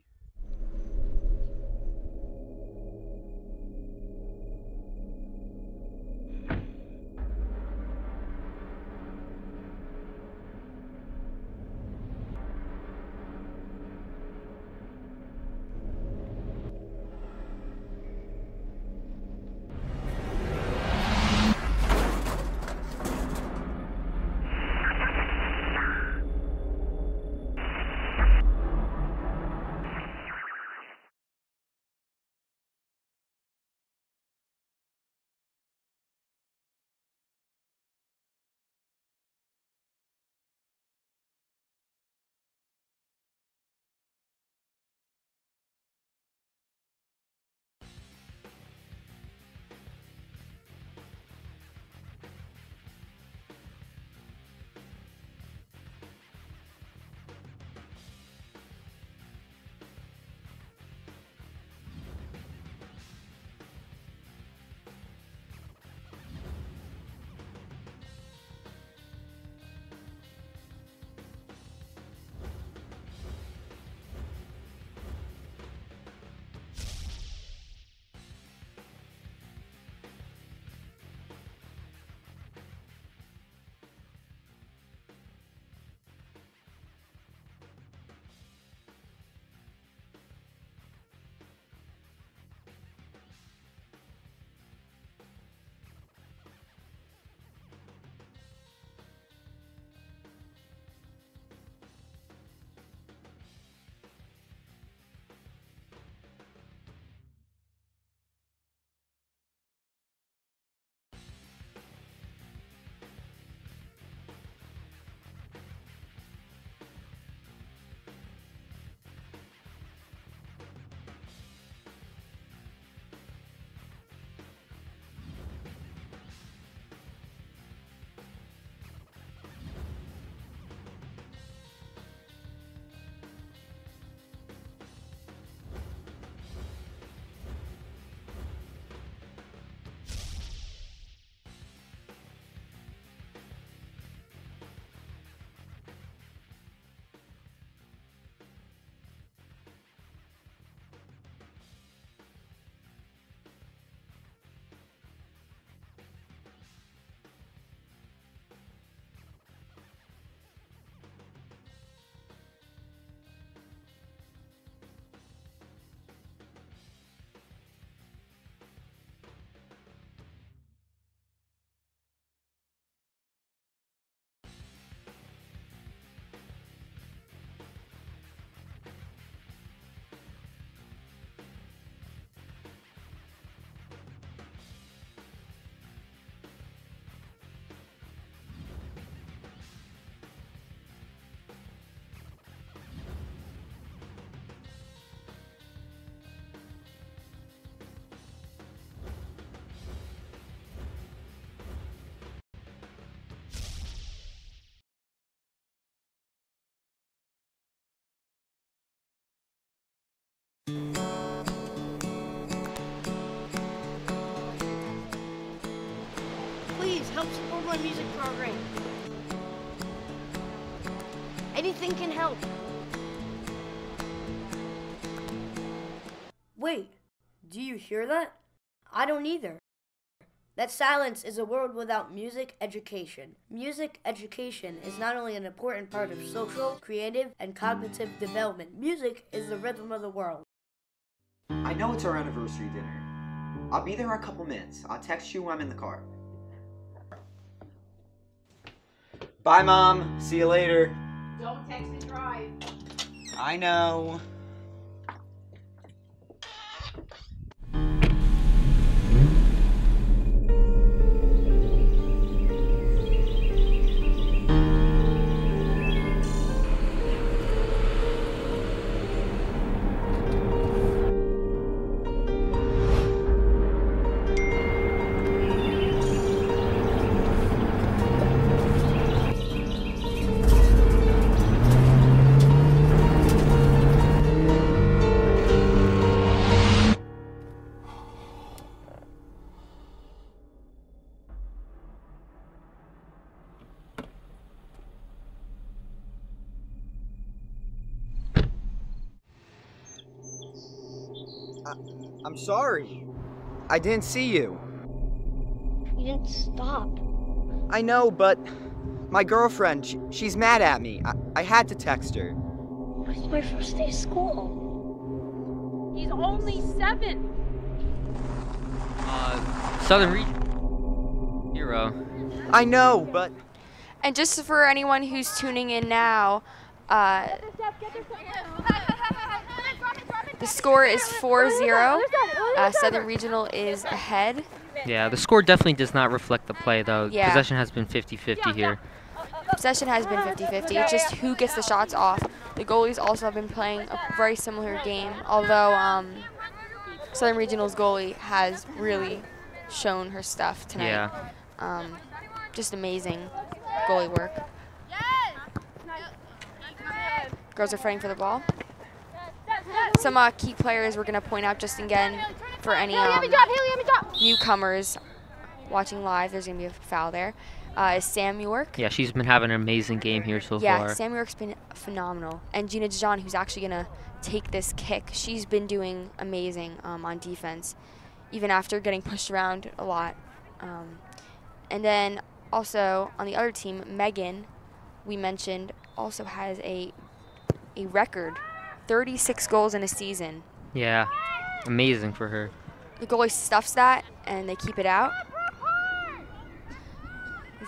help support my music program. Anything can help. Wait, do you hear that? I don't either. That silence is a world without music education. Music education is not only an important part of social, creative, and cognitive development. Music is the rhythm of the world. I know it's our anniversary dinner. I'll be there in a couple minutes. I'll text you when I'm in the car. Bye, Mom. See you later. Don't text and drive. I know. I'm sorry. I didn't see you. You didn't stop. I know, but my girlfriend, she's mad at me. I had to text her. It's my first day of school. He's only 7. Southern Region Hero. I know, but... And just for anyone who's tuning in now, the score is 4-0. Southern Regional is ahead. Yeah, the score definitely does not reflect the play, though. Yeah. Possession has been 50-50 here. Possession has been 50-50. It's just who gets the shots off. The goalies also have been playing a very similar game, although Southern Regional's goalie has really shown her stuff tonight. Yeah. Just amazing goalie work. Girls are fighting for the ball. Some key players we're going to point out just again for any newcomers watching live. There's going to be a foul there. Is Sam York. Yeah, she's been having an amazing game here so far. Yeah, Sam York's been phenomenal. And Gina Dijon, who's actually going to take this kick, she's been doing amazing on defense, even after getting pushed around a lot. And then also on the other team, Megan, we mentioned, also has a record, 36 goals in a season. Yeah, amazing for her. The goalie stuffs that, and they keep it out.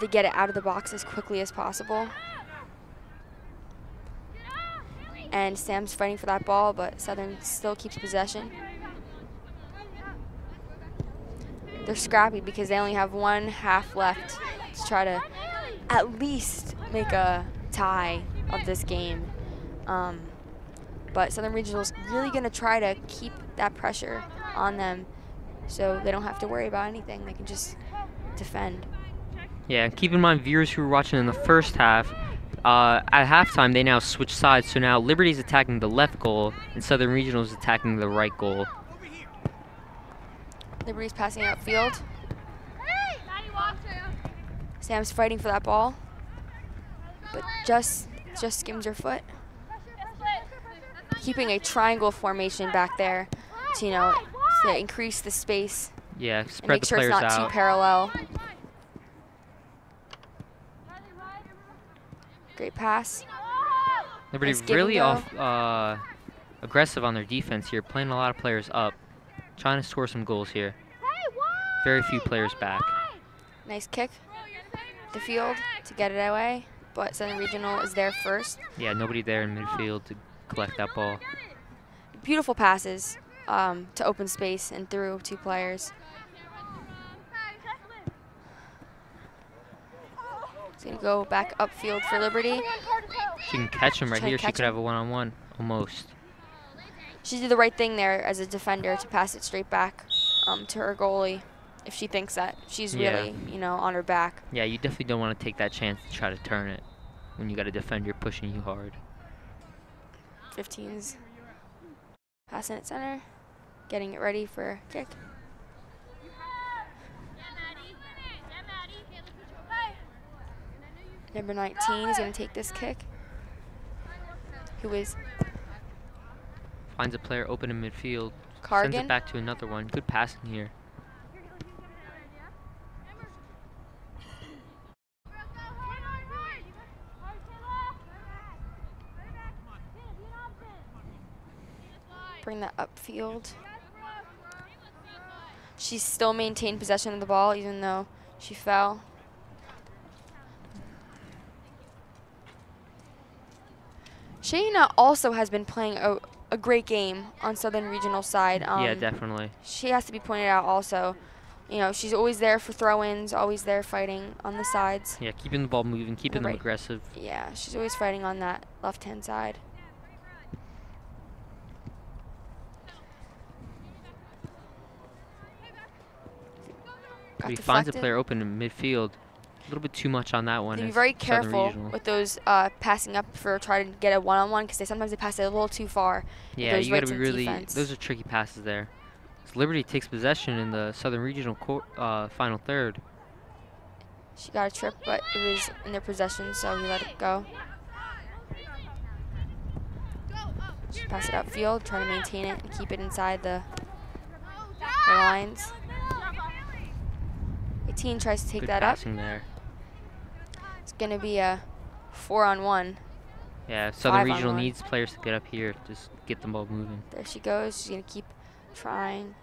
They get it out of the box as quickly as possible. And Sam's fighting for that ball, but Southern still keeps possession. They're scrappy because they only have one half left to try to at least make a tie of this game. But Southern Regional's really going to try to keep that pressure on them so they don't have to worry about anything. They can just defend. Yeah, and keep in mind, viewers who were watching in the first half, at halftime they now switch sides. So now Liberty's attacking the left goal and Southern Regional is attacking the right goal. Liberty's passing outfield. Sam's fighting for that ball, but just skims her foot. Keeping a triangle formation back there to, you know, to increase the space. Yeah, and spread make the sure players it's not out. too parallel. Great pass. Liberty Nice give really and off aggressive on their defense here, playing a lot of players up, trying to score some goals here. Very few players back. Nice kick. The field to get it away, but Southern Regional is there first. Yeah, nobody there in midfield to collect that ball. Beautiful passes to open space and through two players. It's going to go back upfield for Liberty. She can catch him right Try to here. She catch could him. have a one-on-one, almost. She did the right thing there as a defender to pass it straight back to her goalie if she thinks that she's really, you know, on her back. Yeah, you definitely don't want to take that chance to try to turn it when you got a defender pushing you hard. 15's passing it center, getting it ready for a kick. Number 19 is going to take this kick. Who is Finds a player open in midfield. Sends Cargan. it back to another one. Good passing here. Bring that upfield. She still maintained possession of the ball even though she fell. Shayna also has been playing a great game on Southern Regional side. Yeah, definitely. She has to be pointed out also. You know, she's always there for throw-ins, always there fighting on the sides. Yeah, keeping the ball moving, keeping them Right. aggressive. Yeah, she's always fighting on that left-hand side. Got He finds a deflected. player open in midfield. A little bit too much on that one. Be as very Southern careful Regional. with those passing up for trying to get a one-on-one because sometimes they pass it a little too far. It Yeah, goes you right got to to be the really. defense. Those are tricky passes there. So Liberty takes possession in the Southern Regional final third. She got a trip, but it was in their possession, so he let it go. She passed it upfield, trying to maintain it and keep it inside the lines. 18 tries to take Good that up. passing there. It's going to be a 4-on-1. Yeah, Southern 5-on-1. Regional needs players to get up here, just get the ball moving. There she goes. She's going to keep trying.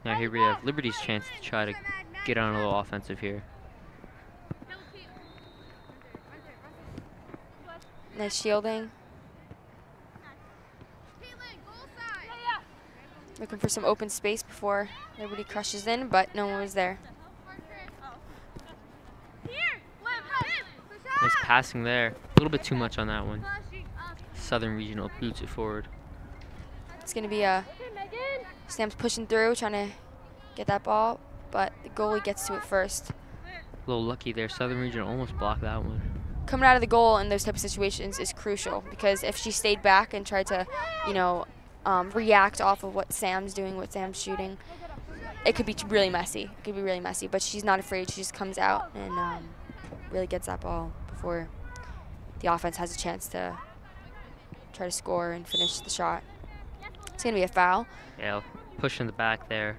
Now here we have Liberty's chance to try to get on a little offensive here. Nice shielding. Looking for some open space before everybody crushes in, but no one was there. Nice passing there. A little bit too much on that one. Southern Regional boots it forward. It's going to be a Sam's pushing through, trying to get that ball, but the goalie gets to it first. A little lucky there. Southern Regional almost blocked that one. Coming out of the goal in those type of situations is crucial because if she stayed back and tried to, you know, react off of what Sam's doing, what Sam's shooting, it could be really messy. It could be really messy, but she's not afraid. She just comes out and really gets that ball before the offense has a chance to try to score and finish the shot. It's going to be a foul. Yeah, push in the back there.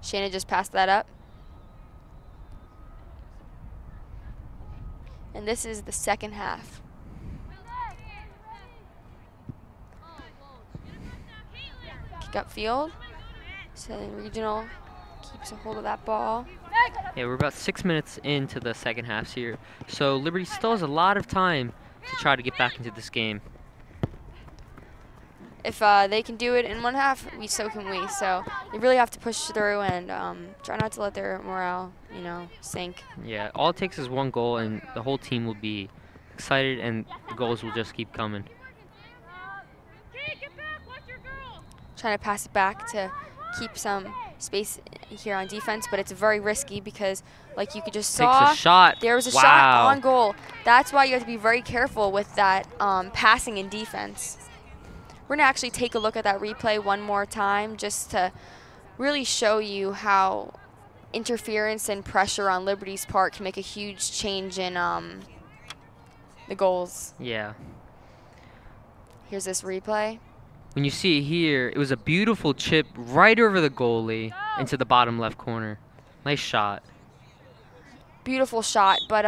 Shayna just passed that up. And this is the second half. Kick upfield. Southern Regional keeps a hold of that ball. Yeah, we're about 6 minutes into the second half here. So Liberty still has a lot of time to try to get back into this game. If they can do it in one half, so can we. So they really have to push through and try not to let their morale, you know, sink. Yeah, all it takes is one goal and the whole team will be excited and the goals will just keep coming. Trying to pass it back to keep some space here on defense, but it's very risky because, like you could just saw, Takes a shot. there was a Wow. shot on goal. That's why you have to be very careful with that passing in defense. We're gonna actually take a look at that replay one more time just to really show you how interference and pressure on Liberty's part can make a huge change in the goals. Yeah. Here's this replay. When you see it here, it was a beautiful chip right over the goalie into the bottom left corner. Nice shot. Beautiful shot, but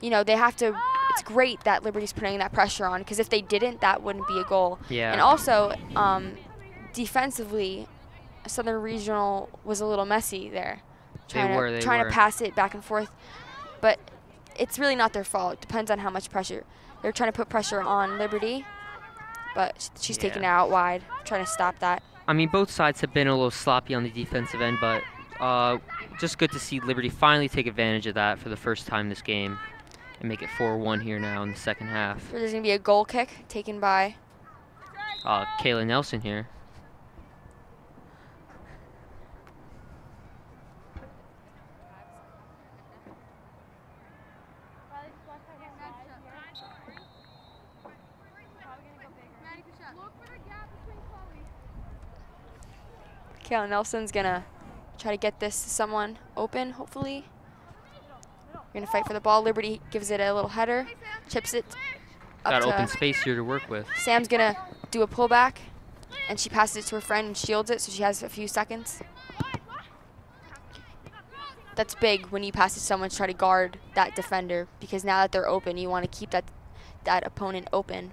you know, they have to. It's great that Liberty's putting that pressure on because if they didn't, that wouldn't be a goal. Yeah. And also, defensively, Southern Regional was a little messy there. Trying They to were. pass it back and forth, but it's really not their fault. It depends on how much pressure. They're trying to put pressure on Liberty, but she's taking it Yeah. out wide, trying to stop that. I mean, both sides have been a little sloppy on the defensive end, but just good to see Liberty finally take advantage of that for the first time this game and make it 4-1 here now in the second half. There's going to be a goal kick taken by Kayla Nelson here. Kayla Nelson's gonna try to get this to someone open, hopefully. We're gonna fight for the ball. Liberty gives it a little header, chips it up Got to open space here to work with. Sam's gonna do a pullback, and she passes it to her friend and shields it, so she has a few seconds. That's big when you pass it to someone to try to guard that defender, because now that they're open, you want to keep that opponent open.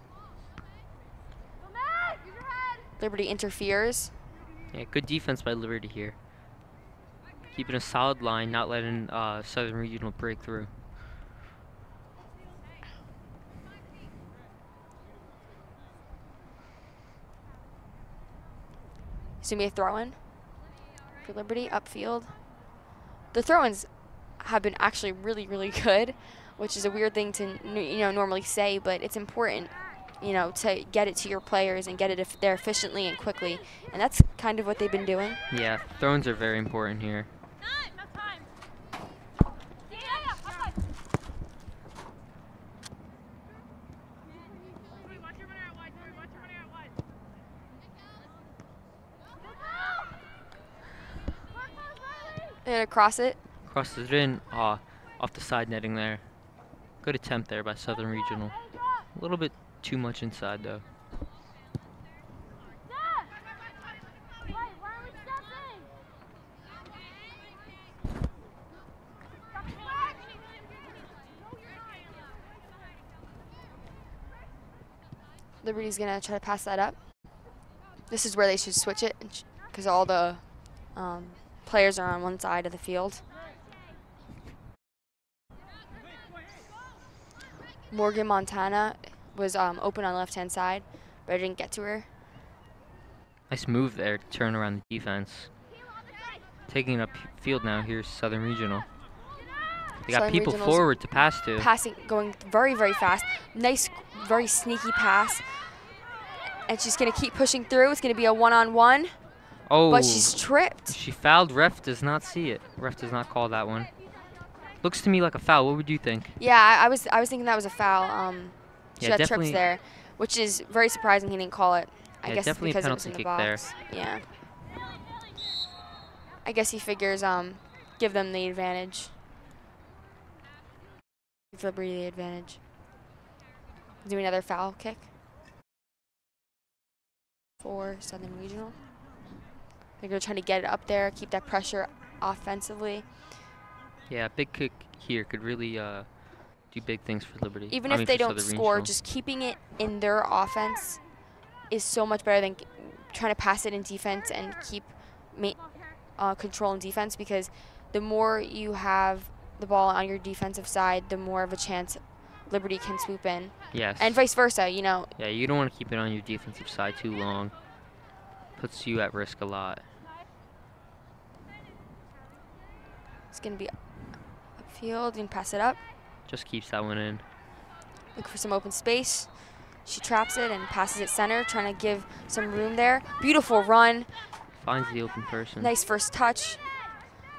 Liberty interferes. Yeah, good defense by Liberty here. Keeping a solid line, not letting Southern Regional break through. It's gonna be a throw-in for Liberty upfield. The throw-ins have been actually really, really good, which is a weird thing to normally say, but it's important, to get it to your players and get it there efficiently and quickly, and that's kind of what they've been doing. Yeah, throw-ins are very important here. They're gonna cross it. Crosses it in, off the side netting there. Good attempt there by Southern Regional. A little bit too much inside though. Liberty's gonna try to pass that up. This is where they should switch it, because all the players are on one side of the field. Morgan Montana was open on the left-hand side, but I didn't get to her. Nice move there to turn around the defense. Taking up field now, here's Southern Regional. They got Southern people Regional's forward to pass to. Passing, going very, very fast. Nice, very sneaky pass. And she's gonna keep pushing through. It's gonna be a one-on-one, Oh, but she's tripped. she fouled. Ref does not see it. Ref does not call that one. Looks to me like a foul. What would you think? Yeah, I was thinking that was a foul. She Yeah, got definitely- tripped there, which is very surprising he didn't call it. I Yeah, guess definitely a because it was in the penalty kick box. Yeah. I guess he figures give them the advantage. Give Liberty the advantage. Do another foul kick for Southern Regional. They're gonna try to get it up there, keep that pressure offensively. Yeah, a big kick here could really do big things for Liberty. Even I if mean, they for don't Southern score, Regional. just keeping it in their offense is so much better than trying to pass it in defense and keep control in defense, because the more you have the ball on your defensive side, the more of a chance Liberty can swoop in. Yes. And vice versa, Yeah, you don't want to keep it on your defensive side too long. Puts you at risk a lot. It's going to be upfield. You can pass it up. Just keeps that one in. Look for some open space. She traps it and passes it center, trying to give some room there. Beautiful run. Finds the open person. Nice first touch.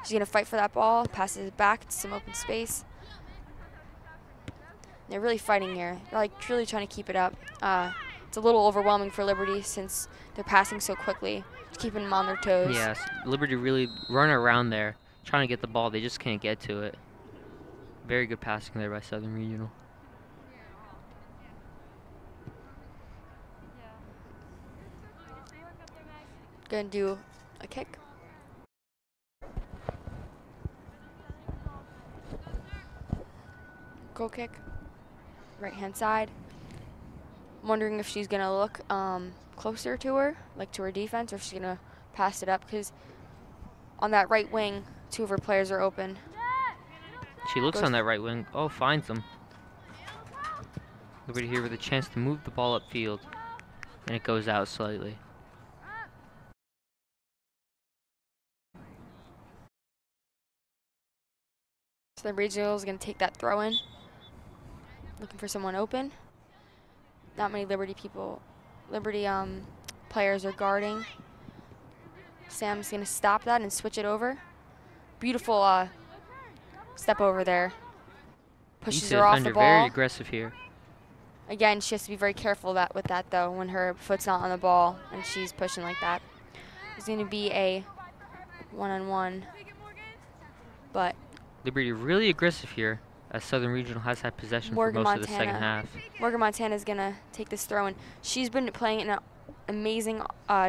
She's going to fight for that ball. Passes it back to some open space. They're really fighting here. They're like really trying to keep it up. It's a little overwhelming for Liberty since they're passing so quickly, keeping them on their toes. Yes, Liberty really run around there, trying to get the ball. They just can't get to it. Very good passing there by Southern Regional. Gonna do a kick. Goal kick. Right hand side. I'm wondering if she's gonna look closer to her, like to her defense, or if she's gonna pass it up, because on that right wing, two of her players are open. She looks Goes- on that right wing. Oh, finds them. Liberty here with a chance to move the ball upfield, and it goes out slightly. So the regional is gonna take that throw in. Looking for someone open. Not many Liberty players are guarding. Sam's gonna stop that and switch it over. Beautiful step over there. Pushes Lisa her off the defender, ball. very aggressive here. Again, she has to be very careful with that though when her foot's not on the ball and she's pushing like that. It's going to be a one-on-one, but Liberty really aggressive here, as Southern Regional has had possession Morgan for most of the second Montana. half. Morgan Montana is going to take this throw, and she's been playing an amazing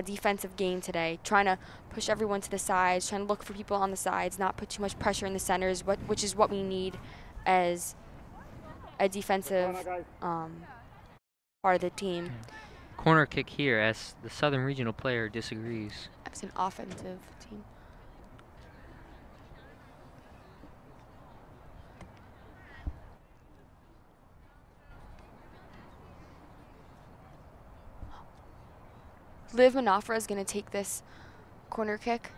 defensive game today, trying to push everyone to the sides, trying to look for people on the sides, not put too much pressure in the centers, which is what we need as a defensive part of the team. Corner kick here, as the Southern Regional player disagrees. As an offensive team. Liv Manafra is going to take this corner kick.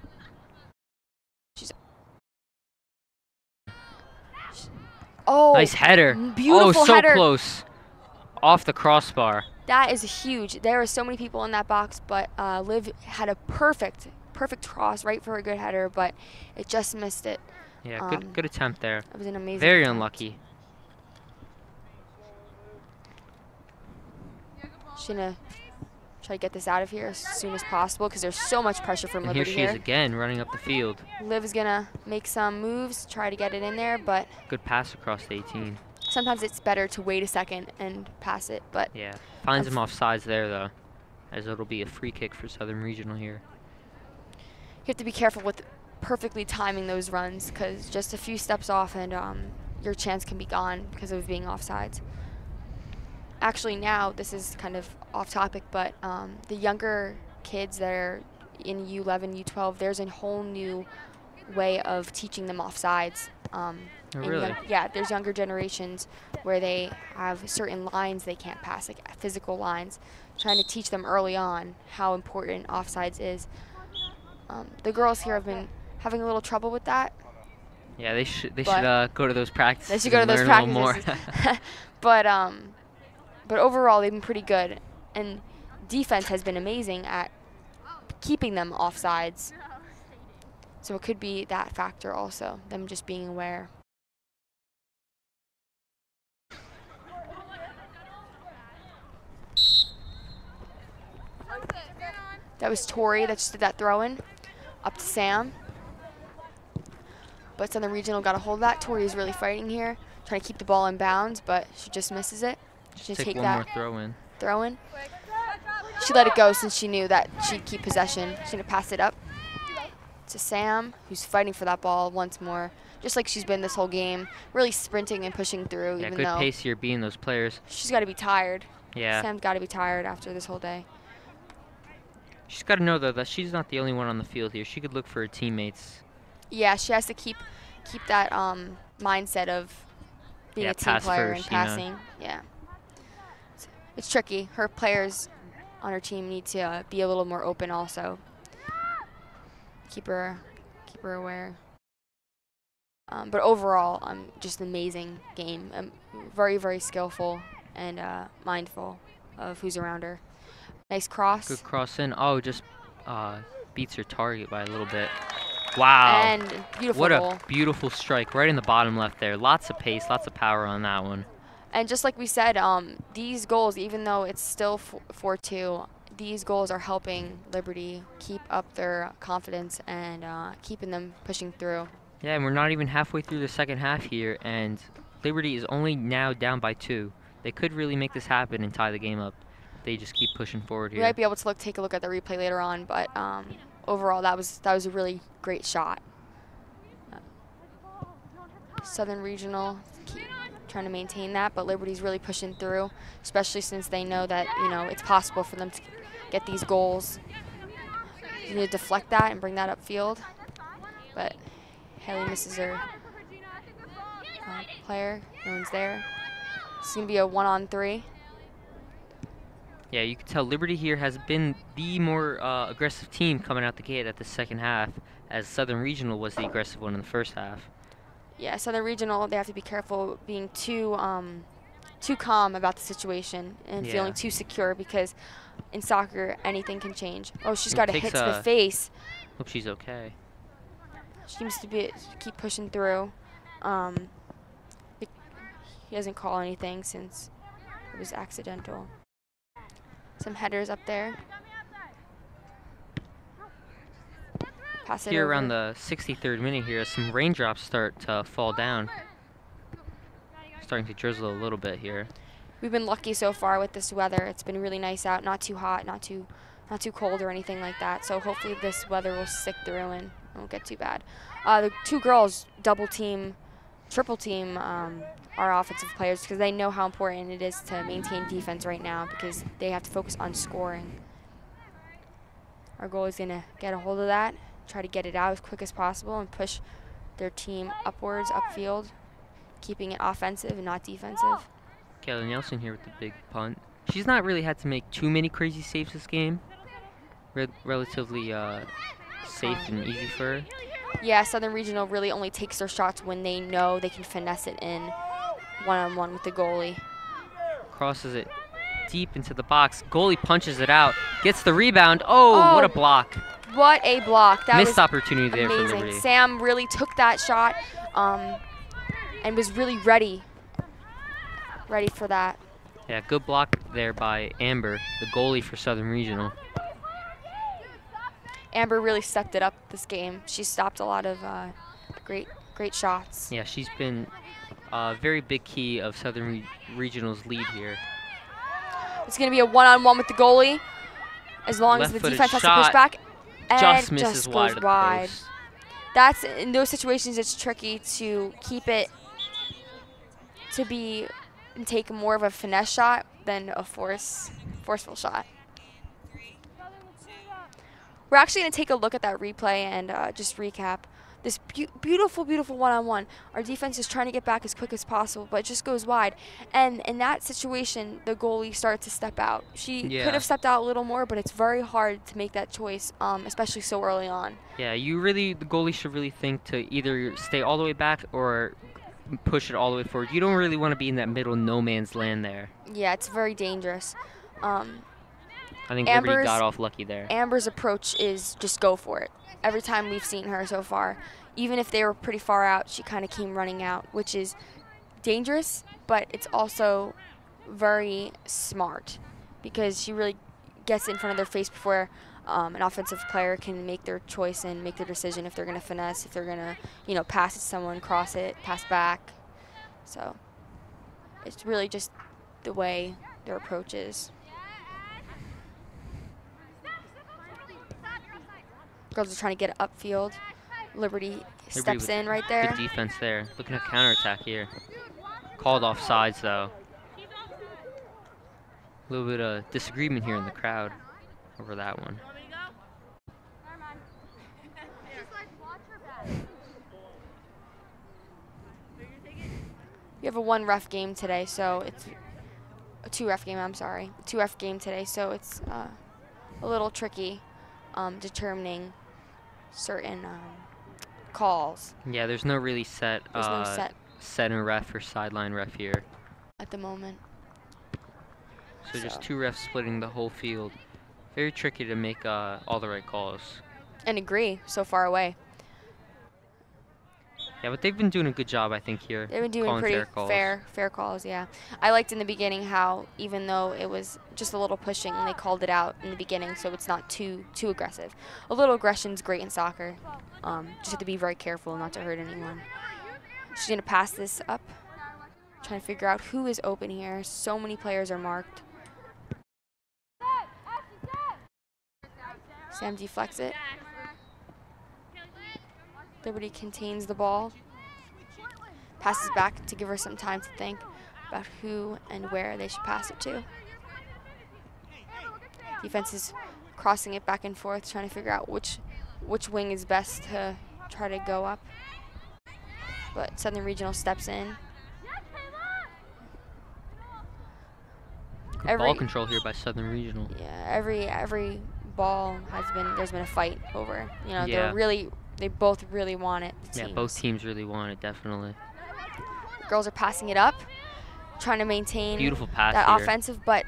Oh, Nice header. Beautiful oh, so header. close. Off the crossbar. That is huge. There are so many people in that box, but Liv had a perfect cross right for a good header, but it just missed it. Yeah, good attempt there. It was an amazing Very attempt. unlucky. She's gonna try to get this out of here as soon as possible because there's so much pressure from And here Liberty she is again, running up the field. Liv is gonna make some moves, try to get it in there, but Good pass across the 18. sometimes it's better to wait a second and pass it. But Yeah, finds him off sides there though, as it'll be a free kick for Southern Regional here. you have to be careful with perfectly timing those runs because just a few steps off and your chance can be gone because of being offsides. Actually, now this is kind of off topic, but the younger kids that are in U11, U12, there's a whole new way of teaching them offsides. Oh, really? Yeah, there's younger generations where they have certain lines they can't pass, like physical lines, trying to teach them early on how important offsides is. The girls here have been having a little trouble with that. Yeah, they should go to those practices. They should go to those and learn a little practices. more. But overall, they've been pretty good, and defense has been amazing at keeping them offsides. So it could be that factor also, them just being aware. That was Tori that just did that throw-in up to Sam. But Southern Regional got a hold of that. Tori is really fighting here, trying to keep the ball in bounds, but she just misses it. She's Take take one that more throw-in. throw-in. She let it go since she knew that she'd keep possession. She's gonna pass it up to Sam, who's fighting for that ball once more, just like she's been this whole game, really sprinting and pushing through, Yeah, even good though pace here, being those players. she's got to be tired. Yeah. Sam's got to be tired after this whole day. She's got to know though that she's not the only one on the field here. She could look for her teammates. Yeah, she has to keep that mindset of being Yeah, a team pass player first, and you know. passing. Yeah, it's tricky. Her players on her team need to be a little more open also. Keep her aware. But overall, just an amazing game. Very, very skillful and mindful of who's around her. Nice cross. Good cross in. Oh, just beats her target by a little bit. Wow. And beautiful What goal. a beautiful strike right in the bottom left there. Lots of pace, lots of power on that one. And just like we said, these goals, even though it's still 4-2, these goals are helping Liberty keep up their confidence and keeping them pushing through. Yeah, and we're not even halfway through the second half here, and Liberty is only now down by 2. They could really make this happen and tie the game up. They just keep pushing forward We here. might be able to take a look at the replay later on, but overall, that was a really great shot. Southern Regional keep trying to maintain that, but Liberty's really pushing through, especially since they know that it's possible for them to get these goals. You need to deflect that and bring that upfield, but Haley misses her player. No one's there. It's gonna be a 1-on-3. Yeah, you can tell Liberty here has been the more aggressive team coming out the gate at the second half, as Southern Regional was the aggressive one in the first half. Yeah, Southern Regional, they have to be careful being too calm about the situation and Yeah. feeling too secure, because in soccer anything can change. Oh, she's got a takes hit to the face. Hope she's okay. She seems to keep pushing through. He doesn't call anything since it was accidental. Some headers up there. Pass it Here over. around the 63rd minute here, some raindrops start to fall down. Starting to drizzle a little bit here. We've been lucky so far with this weather. It's been really nice out, not too hot, not too cold or anything like that. So hopefully this weather will stick through and won't get too bad. The two girls double team, triple team our offensive players because they know how important it is to maintain defense right now because they have to focus on scoring. Our goal is gonna get a hold of that, try to get it out as quick as possible and push their team upwards, upfield, keeping it offensive and not defensive. Kayla Nelson here with the big punt. She's not really had to make too many crazy saves this game. Relatively safe and easy for her. Yeah, Southern Regional really only takes their shots when they know they can finesse it in one-on-one with the goalie. Crosses it deep into the box. Goalie punches it out. Gets the rebound. Oh, what a block. What a block. That Missed was opportunity there for amazing. Liberty. Sam really took that shot and was really ready for that. Yeah, good block there by Amber, the goalie for Southern Regional. Amber really stepped it up this game. She stopped a lot of great shots. Yeah, she's been a very big key of Southern Regional's lead here. It's going to be a one-on-one with the goalie as long as the Left-footed defense has to push shot. back. And Just it misses just wide goes of the wide. post. That's in those situations it's tricky to keep it to be and take more of a finesse shot than a forceful shot. We're actually going to take a look at that replay and just recap. This beautiful, beautiful one-on-one. Our defense is trying to get back as quick as possible, but it just goes wide. And in that situation, the goalie started to step out. She could have stepped out a little more, but it's very hard to make that choice, especially so early on. Yeah, the goalie should really think to either stay all the way back or push it all the way forward. You don't really want to be in that middle no man's land there. Yeah, it's very dangerous. I think Liberty got off lucky there. Amber's approach is just go for it. Every time we've seen her so far, even if they were pretty far out, she kind of came running out, which is dangerous, but it's also very smart because she really gets in front of their face before an offensive player can make their choice and make their decision if they're going to finesse, if they're going to, pass it to someone, cross it, pass back. So it's really just the way their approach is. Girls are trying to get it upfield. Liberty steps in right there. Good defense there. Looking at counterattack here. Called off sides though. A little bit of disagreement here in the crowd over that one. We have a one ref game today, so it's a two ref game. I'm sorry, a 2 ref game today, so it's a little tricky determining certain calls. Yeah, there's no really set center ref or sideline ref here at the moment. So just 2 refs splitting the whole field. Very tricky to make all the right calls. And agree so far away. Yeah, but they've been doing a good job, I think, here. They've been doing pretty fair calls, yeah. I liked in the beginning how, even though it was just a little pushing, they called it out in the beginning, so it's not too aggressive. A little aggression's great in soccer. Just have to be very careful not to hurt anyone. She's gonna pass this up. Trying to figure out who is open here. So many players are marked. Sam deflects it. Liberty contains the ball. Passes back to give her some time to think about who and where they should pass it to. Defense is crossing it back and forth, trying to figure out which wing is best to try to go up. But Southern Regional steps in. Good ball control here by Southern Regional. Yeah, every ball there's been a fight over. They both really want it. Yeah, both teams really want it, definitely. The girls are passing it up, trying to maintain beautiful pass that here. Offensive, but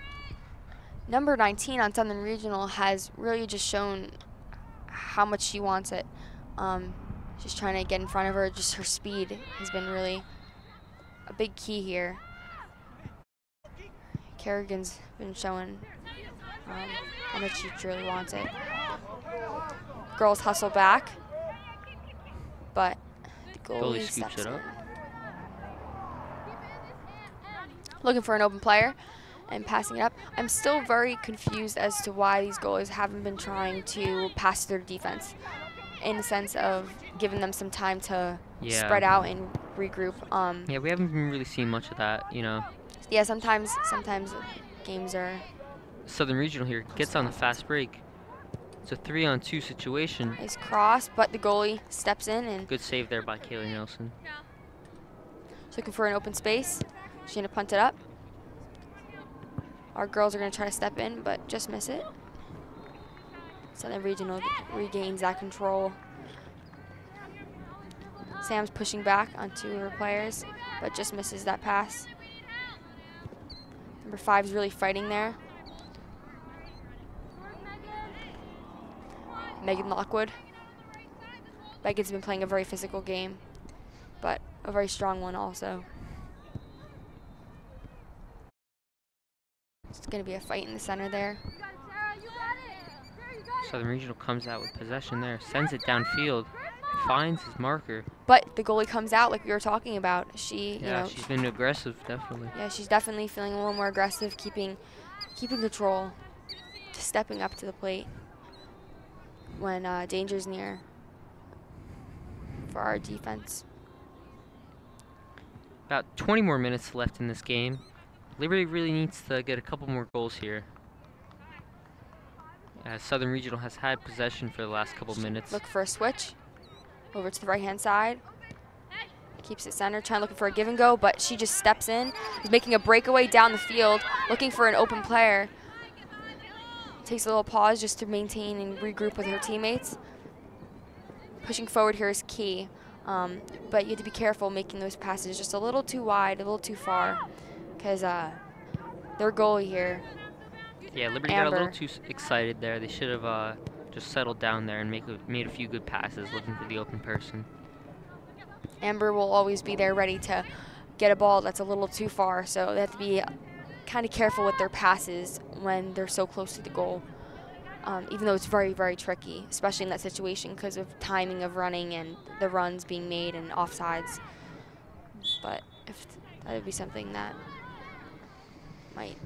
number 19 on Southern Regional has really just shown how much she wants it. She's trying to get in front of her. Just her speed has been really a big key here. Kerrigan's been showing how much she truly wants it. Girls hustle back. but the Goalie goalie scoops steps it in. up. Looking for an open player and passing it up. I'm still very confused as to why these goalies haven't been trying to pass their defense, in the sense of giving them some time to spread out and regroup. Yeah, we haven't been really seeing much of that, you know. Yeah, sometimes games are. Southern Regional here gets on the fast break. It's a 3-on-2 situation. Nice cross, but the goalie steps in and Good save there by Kaylee Nelson. is looking for an open space. She's gonna punt it up. Our girls are gonna try to step in, but just miss it. Southern Regional regains that control. Sam's pushing back onto her players, but just misses that pass. Number 5 is really fighting there. Megan Lockwood. Megan's been playing a very physical game, but a very strong one also. It's going to be a fight in the center there. Southern Regional comes out with possession there, sends it downfield, finds his marker. But the goalie comes out like we were talking about. She, you know, she's been aggressive, definitely. yeah, she's definitely feeling a little more aggressive, keeping control, stepping up to the plate when danger's near for our defense. About 20 more minutes left in this game. Liberty really needs to get a couple more goals here. Southern Regional has had possession for the last couple minutes. Look for a switch over to the right-hand side. Keeps it center, trying looking for a give and go, but she just steps in. Is making a breakaway down the field, looking for an open player. Takes a little pause just to maintain and regroup with her teammates. Pushing forward here is key, but you have to be careful making those passes just a little too wide, a little too far, because their goalie here. Yeah, Liberty got a little too excited there. They should have just settled down there and made a few good passes, looking for the open person. Amber will always be there ready to get a ball that's a little too far, so they have to be kind of careful with their passes when they're so close to the goal, even though it's very, very tricky, especially in that situation because of timing of running and the runs being made and offsides. But if that would be something that might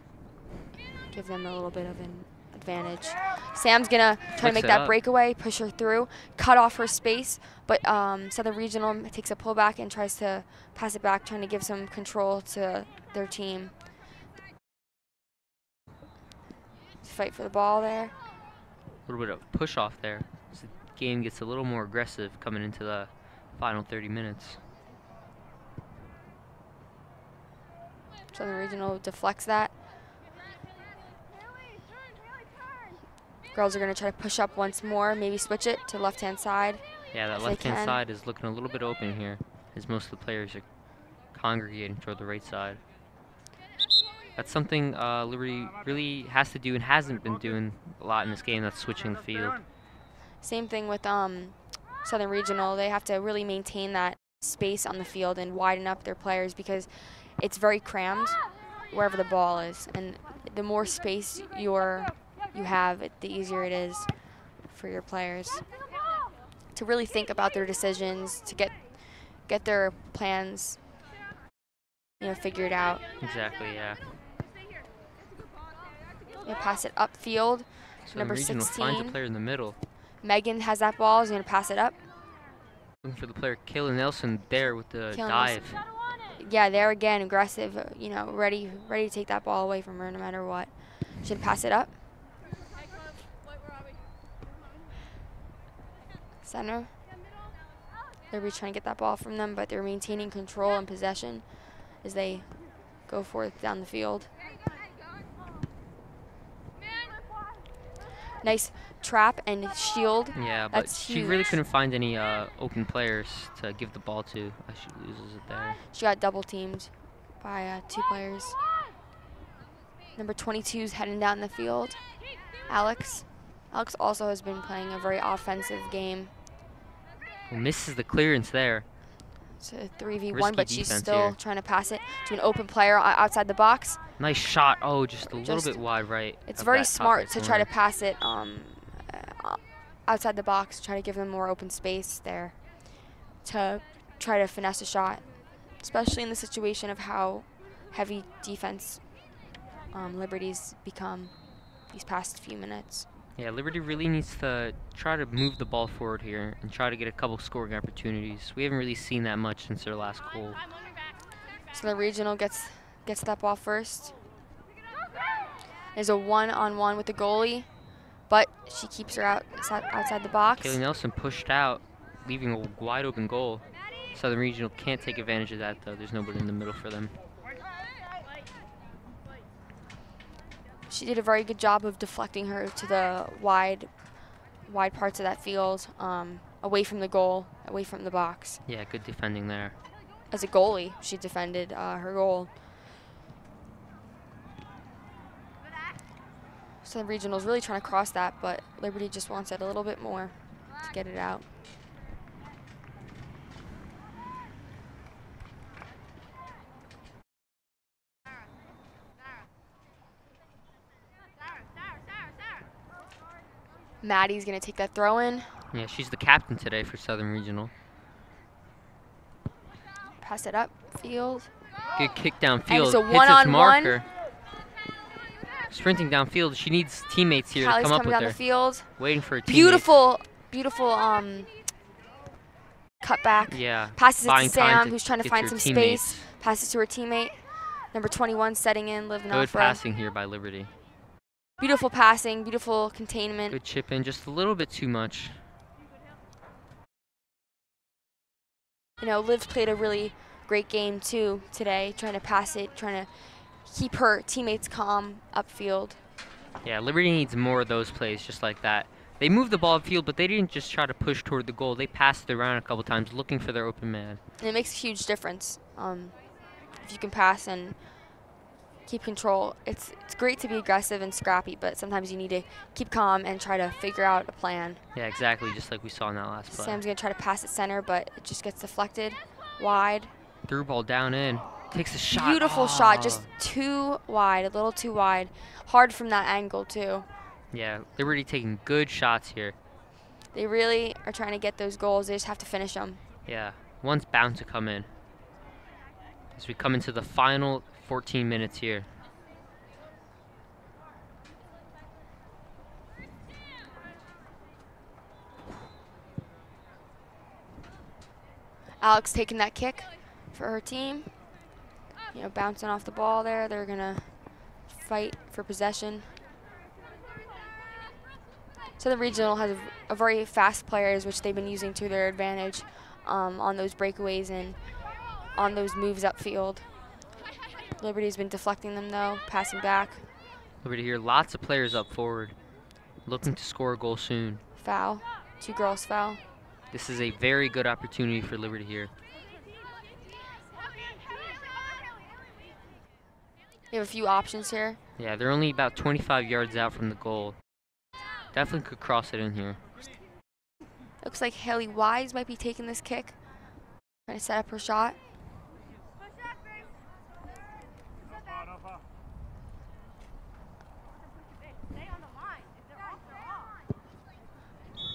give them a little bit of an advantage. Sam's gonna try to make that breakaway, push her through, cut off her space, but Southern Regional takes a pullback and tries to pass it back, trying to give some control to their team. Fight for the ball there. A little bit of push off there. As the game gets a little more aggressive coming into the final 30 minutes. Southern Regional deflects that. Girls are going to try to push up once more, maybe switch it to left-hand side. Yeah, that left-hand side is looking a little bit open here, as most of the players are congregating toward the right side. That's something Liberty really has to do and hasn't been doing a lot in this game, that's switching the field. Same thing with Southern Regional. They have to really maintain that space on the field and widen up their players because it's very crammed wherever the ball is. And the more space you have, the easier it is for your players to really think about their decisions, to get their plans, figured out. Exactly, yeah. You pass it upfield. So Number Regional 16. finds a player in the middle. Megan has that ball. She's going to pass it up. Looking for the player Kayla Nelson there with the dive. Yeah, there again, aggressive. Ready to take that ball away from her no matter what. Should pass it up. Center. They're trying to get that ball from them, but they're maintaining control and possession as they go forth down the field. Nice trap and shield. Yeah, but That's she really couldn't find any open players to give the ball to as she loses it there. She got double teamed by 2 players. Number 22 is heading down the field. Alex. Alex also has been playing a very offensive game. Well, misses the clearance there. It's a 3v1, Risky but she's defense still here. trying to pass it to an open player outside the box. Nice shot. Oh, just a little bit wide right. It's of very that top smart right to try to corner. pass it outside the box, try to give them more open space there to try to finesse a shot, especially in the situation of how heavy defense Liberty's become these past few minutes. Yeah, Liberty really needs to try to move the ball forward here and try to get a couple scoring opportunities. We haven't really seen that much since their last goal. So the regional gets that ball first. There's a one-on-one with the goalie, but she keeps her outside the box. Kaylee Nelson pushed out, leaving a wide open goal. Southern Regional can't take advantage of that, though. There's nobody in the middle for them. She did a very good job of deflecting her to the wide parts of that field, away from the goal, away from the box. Yeah, good defending there. As a goalie, she defended her goal. So the regional's really trying to cross that, but Liberty just wants it a little bit more to get it out. Maddie's going to take that throw in. Yeah, she's the captain today for Southern Regional. Pass it up field. Good kick downfield. And it's a Hits one-on-one. its marker. Sprinting downfield. She needs teammates here Callie's to come up coming with down her. the field. Waiting for a teammate. Beautiful cut back. Yeah. Passes it to buying time Sam, who's trying to get find her some teammates. space. Passes to her teammate. Number 21 setting in, Liv Good Nafra. passing here by Liberty. Beautiful passing, beautiful containment. Good chip in, just a little bit too much. You know, Liv played a really great game too today, trying to pass it, trying to keep her teammates calm upfield. Yeah, Liberty needs more of those plays just like that. They moved the ball upfield, but they didn't just try to push toward the goal. They passed it around a couple times looking for their open man. And it makes a huge difference if you can pass and keep control. It's great to be aggressive and scrappy, but sometimes you need to keep calm and try to figure out a plan. Yeah, exactly, just like we saw in that last play. Sam's going to try to pass it center, but it just gets deflected wide. Through ball down in. Takes a shot. Beautiful shot, just too wide, a little too wide. Hard from that angle, too. Yeah, Liberty taking good shots here. They really are trying to get those goals. They just have to finish them. Yeah, one's bound to come in. As we come into the final 14 minutes here. Alex taking that kick for her team. You know, bouncing off the ball there. They're going to fight for possession. So the regional has a very fast players, which they've been using to their advantage on those breakaways and on those moves upfield. Liberty's been deflecting them though, passing back. Liberty here, lots of players up forward, looking to score a goal soon. Foul, 2 girls foul. This is a very good opportunity for Liberty here. They have a few options here. Yeah, they're only about 25 yards out from the goal. Definitely could cross it in here. Looks like Haley Wise might be taking this kick. Trying to set up her shot.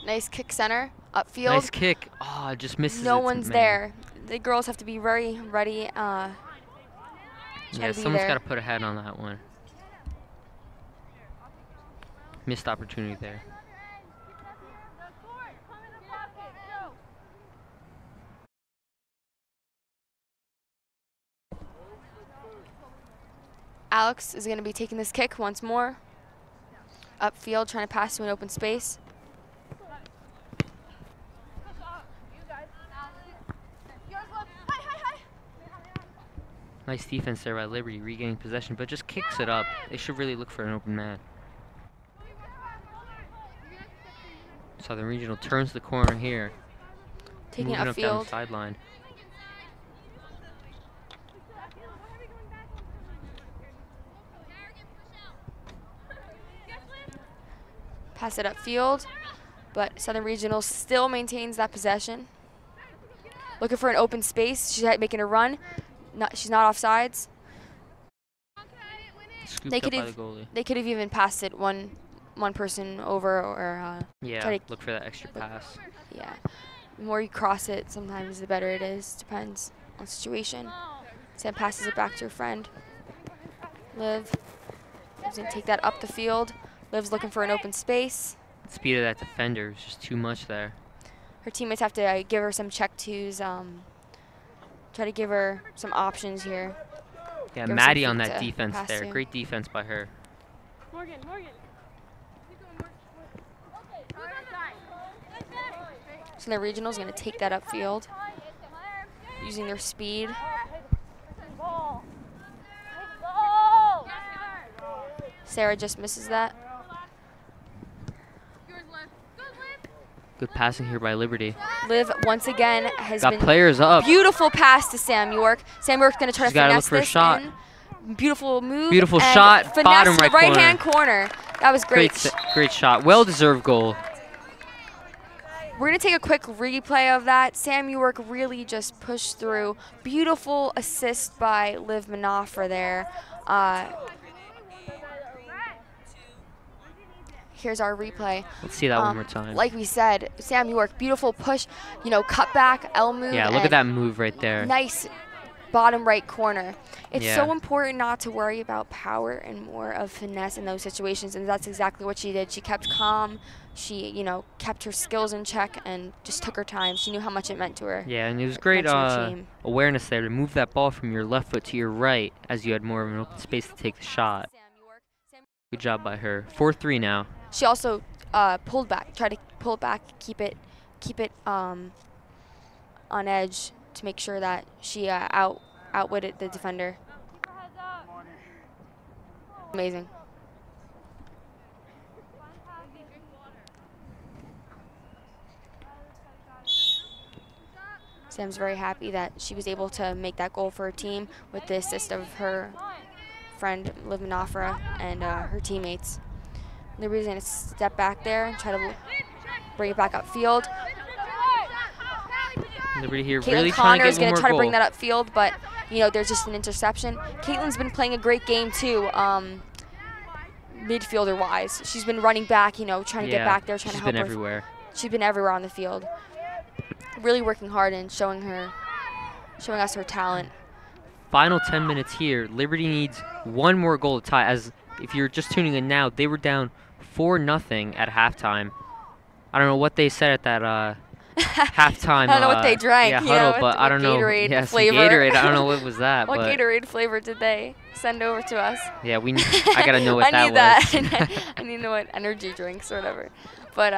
Nice kick center, upfield. Nice kick. Oh, just misses No it, one's man. there. The girls have to be very ready. Yeah, to be someone's there. got to put a head on that one. Missed opportunity there. Alex is going to be taking this kick once more. Upfield, trying to pass to an open space. Nice defense there by Liberty, regaining possession, but just kicks it up. They should really look for an open man. Southern Regional turns the corner here. Taking it moving up down the upfield. sideline. Pass it upfield, but Southern Regional still maintains that possession. Looking for an open space. She's making a run. She's not offsides. Scooped up by the goalie. They could have even passed it one person over or Yeah, try to, look for that extra pass. yeah. The more you cross it, sometimes the better it is. Depends on the situation. Sam passes it back to her friend. Liv is going to take that up the field. Liv's looking for an open space. The speed of that defender is just too much there. Her teammates have to give her some check twos, try to give her some options here. Yeah, Give her Maddie some on feet that to defense pass there. to. Great defense by her. Morgan. So the regional's going to take that upfield, using their speed. Sarah just misses that. Good passing here by Liberty. Liv once again has Got been players up. beautiful pass to Sam York. Sam York's going to try She's to gotta finesse look for a this shot. in. Beautiful move. Beautiful and shot, finesse bottom to the right right-hand corner. That was great. Great shot. Well-deserved goal. We're going to take a quick replay of that. Sam York really just pushed through. Beautiful assist by Liv Manafra there. Here's our replay. Let's see that one more time. Like we said, Sam York, beautiful push, cut back, L move. Yeah, look at that move right there. Nice bottom right corner. It's Yeah. so important not to worry about power and more of finesse in those situations, and that's exactly what she did. She kept calm. She, kept her skills in check and just took her time. She knew how much it meant to her. Yeah, and it was great meant to her team. awareness there to move that ball from your left foot to your right as you had more of an open space to take the shot. Good job by her. 4-3 now. She also pulled back, tried to pull it back, keep it on edge to make sure that she outwitted the defender. Amazing. Sam's very happy that she was able to make that goal for her team with the assist of her friend Liv Manafra and her teammates. Liberty's going to step back there and try to bring it back upfield. Liberty here Caitlin really trying Connor to is get going one to more try to bring goal. that upfield, but there's just an interception. Caitlin's been playing a great game too, midfielder-wise. She's been running back, trying to get back there, trying to help She's been her. everywhere. She's been everywhere on the field. Really working hard and showing us her talent. Final 10 minutes here. Liberty needs one more goal to tie. As if you're just tuning in now, they were down 4-0 at halftime. I don't know what they said at that halftime. I don't know what they drank. Yeah, huddle, but I don't know. Gatorade Yeah, some flavor. Gatorade. I don't know what was that. What but Gatorade flavor did they send over to us? yeah, I gotta know what I need that was. that. I need to know what energy drinks or whatever. But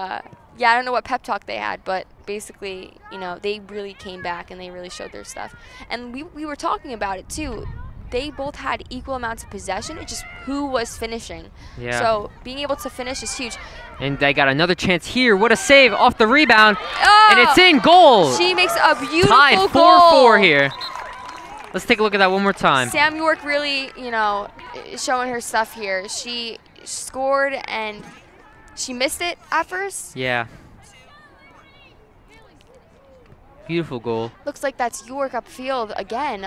yeah, I don't know what pep talk they had, but basically, they really came back and they really showed their stuff. And we were talking about it too. They both had equal amounts of possession. It's just who was finishing. Yeah. So being able to finish is huge. And they got another chance here. What a save off the rebound. Oh, And it's in goal. She makes a beautiful Tied goal. 4-4 here. Let's take a look at that one more time. Sam York really, is showing her stuff here. She scored and she missed it at first. Yeah. Beautiful goal. Looks like that's York upfield again.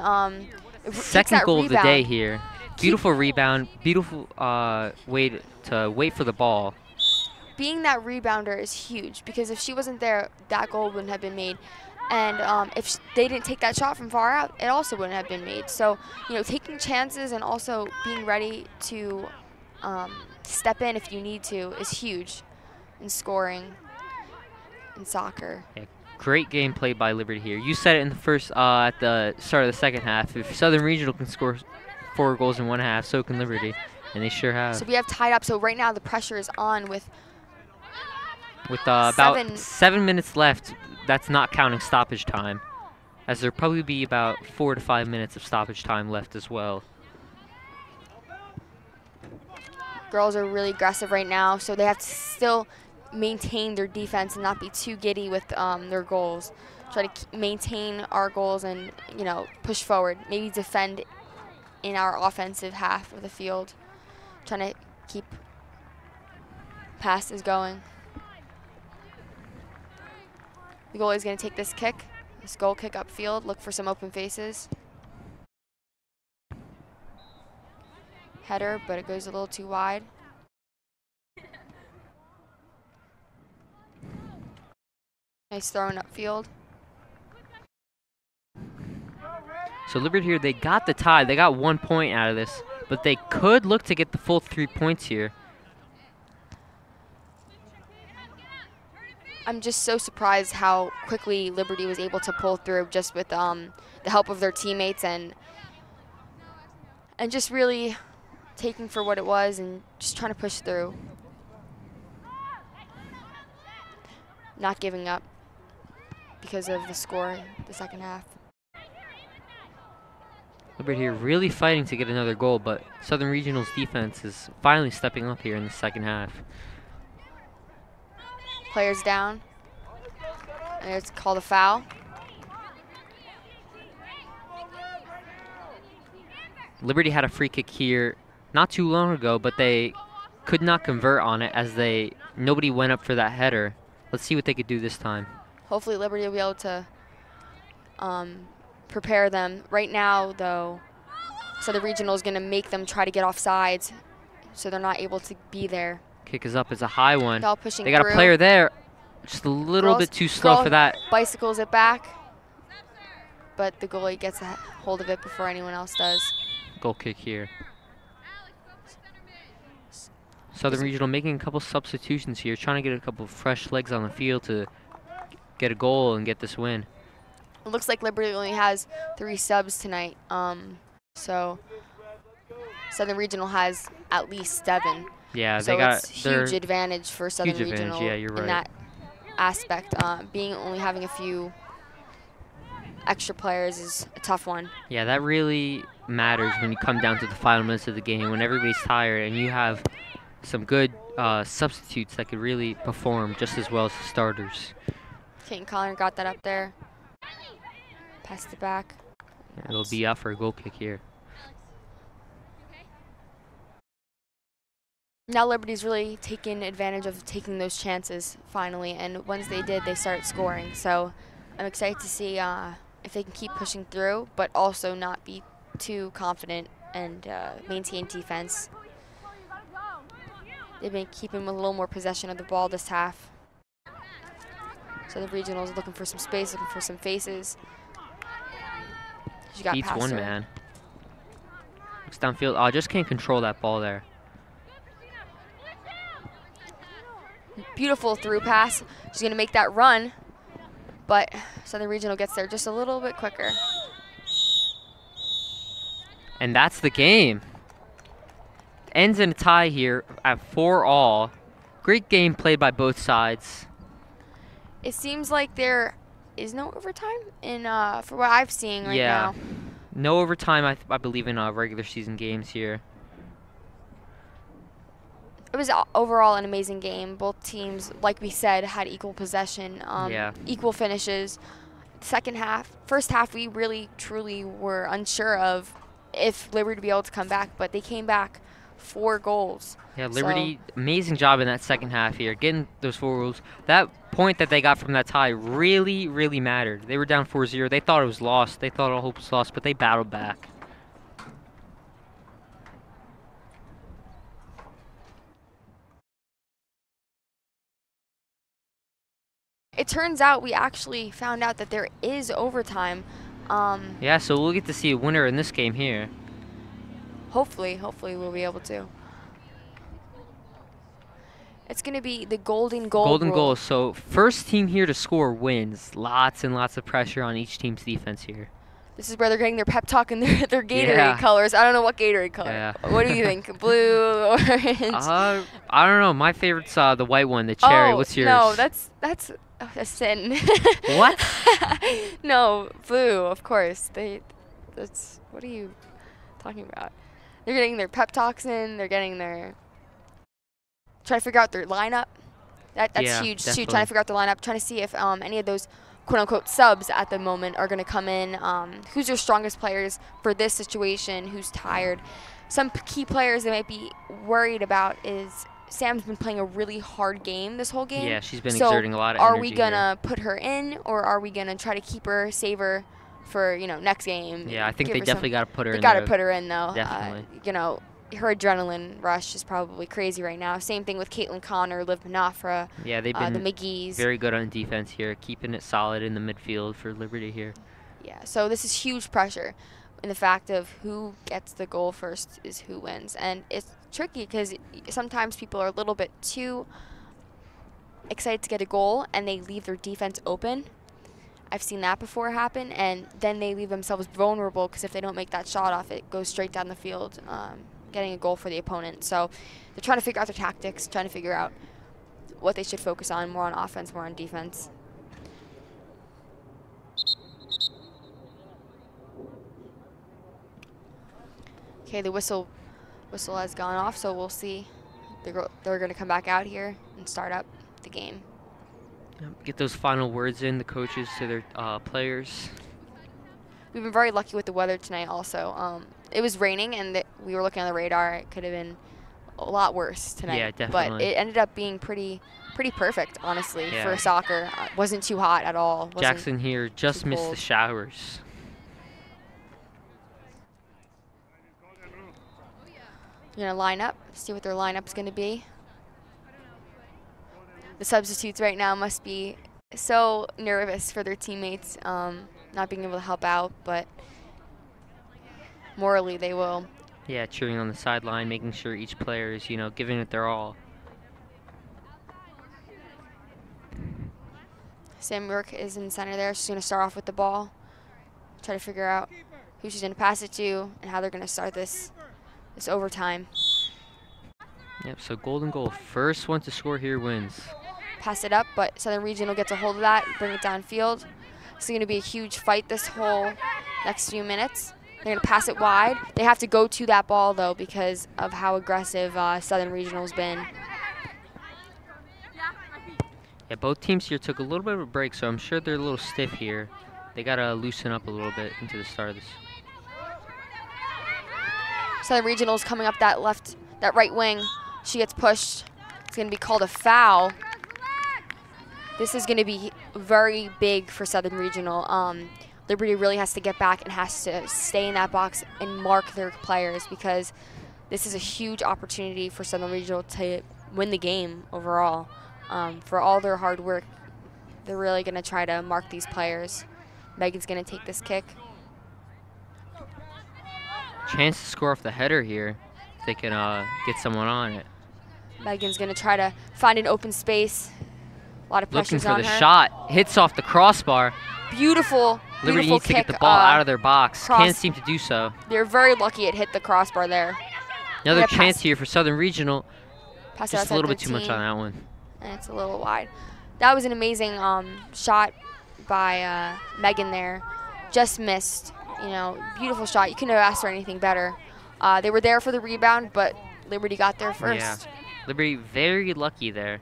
Takes Second that goal of the day rebound. here. Beautiful rebound. Beautiful way to wait for the ball. Being that rebounder is huge because if she wasn't there, that goal wouldn't have been made. And if they didn't take that shot from far out, it also wouldn't have been made. So, taking chances and also being ready to step in if you need to is huge in scoring in soccer. Yeah, great game played by Liberty here. You said it in the first, at the start of the second half. If Southern Regional can score 4 goals in one half, so can Liberty, and they sure have. So we have tied up. So right now the pressure is on with about 7 7 minutes left. That's not counting stoppage time, as there'll probably be about 4 to 5 minutes of stoppage time left as well. girls are really aggressive right now, so they have to still maintain their defense and not be too giddy with their goals. Try to maintain our goals and, push forward. Maybe defend in our offensive half of the field. Trying to keep passes going. The goalie is going to take this kick, this goal kick upfield, look for some open faces. Header, but it goes a little too wide. Nice throwing upfield. So Liberty here, they got the tie. They got 1 point out of this, but they could look to get the full 3 points here. I'm just so surprised how quickly Liberty was able to pull through just with the help of their teammates and just really taking for what it was and just trying to push through. Not giving up because of the score in the second half. Liberty here really fighting to get another goal, but Southern Regional's defense is finally stepping up here in the second half. Players down. And it's called a foul. Liberty had a free kick here not too long ago, but they could not convert on it as nobody went up for that header. Let's see what they could do this time. Hopefully Liberty will be able to prepare them. Right now, though, Southern Regional is going to make them try to get off sides, so they're not able to be there. Kick is up. It's a high one. All pushing They got through. a player there. Just a little bit too slow for that. Bicycles it back, but the goalie gets a hold of it before anyone else does. Goal kick here. Southern Regional making a couple substitutions here, trying to get a couple of fresh legs on the field to get a goal and get this win. It looks like Liberty only has 3 subs tonight, so Southern Regional has at least 7. Yeah, so they got it's huge advantage for Southern huge Regional advantage. Yeah, you're right. in that aspect. Only having a few extra players is a tough one. Yeah, that really matters when you come down to the final minutes of the game, when everybody's tired and you have some good substitutes that could really perform just as well as the starters. Kane Connor got that up there. Passed it back. It'll be up for a goal kick here. Now Liberty's really taking advantage of taking those chances finally, and once they did, they started scoring. So I'm excited to see if they can keep pushing through, but also not be too confident and maintain defense. They've been keeping a little more possession of the ball this half. So the regionals looking for some space, looking for some faces. Beats one man. Looks downfield. Oh, just can't control that ball there. Beautiful through pass. She's going to make that run, but Southern Regional gets there just a little bit quicker. And that's the game. Ends in a tie here at 4-all. Great game played by both sides. It seems like there is no overtime in for what I've seen right now. No overtime, I believe, in regular season games here. It was overall an amazing game. Both teams, like we said, had equal possession, equal finishes. First half, we really, truly were unsure of if Liberty would be able to come back, but they came back 4 goals. Yeah, Liberty, amazing job in that second half here, getting those 4 goals. That point that they got from that tie really, really mattered. They were down 4-0. They thought it was lost. They thought all hope was lost, but they battled back. It turns out we actually found out that there is overtime. Yeah, so we'll get to see a winner in this game here. Hopefully we'll be able to. It's going to be the golden goal. Golden goal. So first team here to score wins. Lots and lots of pressure on each team's defense here. This is where they're getting their pep talk and their Gatorade colors. I don't know what Gatorade color. Yeah. What do you think? Blue, orange? I don't know. My favorite's the white one, the cherry. What's yours? No, that's a sin. What? No, blue, of course. That's what are you talking about? They're getting their pep talks in. They're getting their trying to figure out their lineup. That's huge too. Trying to figure out their lineup. Trying to see if any of those quote unquote subs at the moment are going to come in. Who's their strongest players for this situation? Who's tired? Some key players they might be worried about is Sam's been playing a really hard game this whole game. Yeah, she's been exerting a lot of energy. Are we gonna put her in, or are we gonna try to keep her, save her for next game? Yeah, I think they definitely got to put her in. They got to put her in though. Definitely. her adrenaline rush is probably crazy right now. Same thing with Caitlin Connor, Liv Manafra, Yeah, they've the been McGee's. very good on defense here, keeping it solid in the midfield for Liberty here. Yeah, so this is huge pressure. And the fact of who gets the goal first is who wins. And it's tricky because sometimes people are a little bit too excited to get a goal and they leave their defense open. I've seen that before happen, and then they leave themselves vulnerable because if they don't make that shot off, it goes straight down the field, getting a goal for the opponent. So they're trying to figure out their tactics, trying to figure out what they should focus on, more on offense, more on defense. Okay, the whistle has gone off, so we'll see. They're going to come back out here and start up the game. Get those final words in, the coaches to their players. We've been very lucky with the weather tonight also. It was raining, and we were looking on the radar. It could have been a lot worse tonight. Yeah, definitely. But it ended up being pretty perfect, honestly, Yeah. for soccer. Wasn't too hot at all. Wasn't Jackson here just too missed the cold. showers. You're going to line up, see what their lineup's going to be. The substitutes right now must be so nervous for their teammates not being able to help out, but morally they will. Yeah, cheering on the sideline, making sure each player is, giving it their all. Sam York is in center there. She's going to start off with the ball, try to figure out who she's going to pass it to and how they're going to start this overtime. Yep, so golden goal. First one to score here wins. Pass it up, but Southern Regional gets a hold of that, bring it downfield. It's going to be a huge fight this whole next few minutes. They're going to pass it wide. They have to go to that ball, though, because of how aggressive Southern Regional's been. Yeah, both teams here took a little bit of a break, so I'm sure they're a little stiff here. They got to loosen up a little bit into the start of this. Southern Regional's coming up that right wing. She gets pushed. It's going to be called a foul. This is going to be very big for Southern Regional. Liberty really has to get back and has to stay in that box and mark their players because this is a huge opportunity for Southern Regional to win the game overall. For all their hard work, they're really going to try to mark these players. Megan's going to take this kick. Chance to score off the header here. If they can get someone on it. Megan's going to try to find an open space. A lot of Looking pressure's for on the her. shot. Hits off the crossbar. Beautiful, Liberty beautiful needs to kick. get the ball out of their box. cross- Can't seem to do so. They're very lucky it hit the crossbar there. Another gonna chance pass- here for Southern Regional. Pass it Just outside a little bit too much 13, on that one. and it's a little wide. That was an amazing shot by Megan there. Just missed. Beautiful shot. You couldn't have asked for anything better. They were there for the rebound, but Liberty got there first. Yeah. Liberty very lucky there.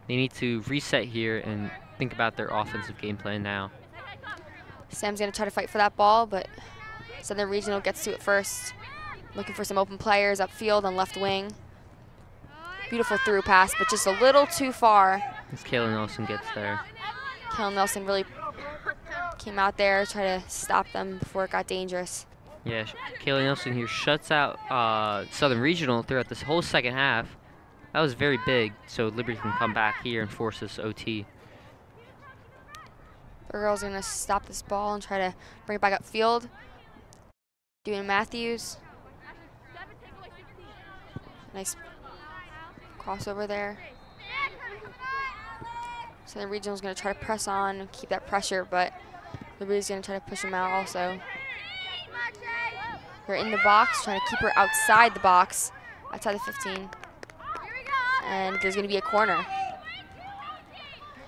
They need to reset here and think about their offensive game plan now. Sam's going to try to fight for that ball, but Southern Regional gets to it first. Looking for some open players upfield on left wing. Beautiful through pass, but just a little too far. As Kayla Nelson gets there. Kellen Nelson really came out there, try to stop them before it got dangerous. Yeah, Kayla Nelson here shuts out Southern Regional throughout this whole second half. That was very big, so Liberty can come back here and force this OT. The girl's going to stop this ball and try to bring it back upfield. Doing Matthews. Nice crossover there. Southern Regional's going to try to press on and keep that pressure, but Liberty's going to try to push them out also. They're in the box, trying to keep her outside the box, outside the 15. And there's going to be a corner.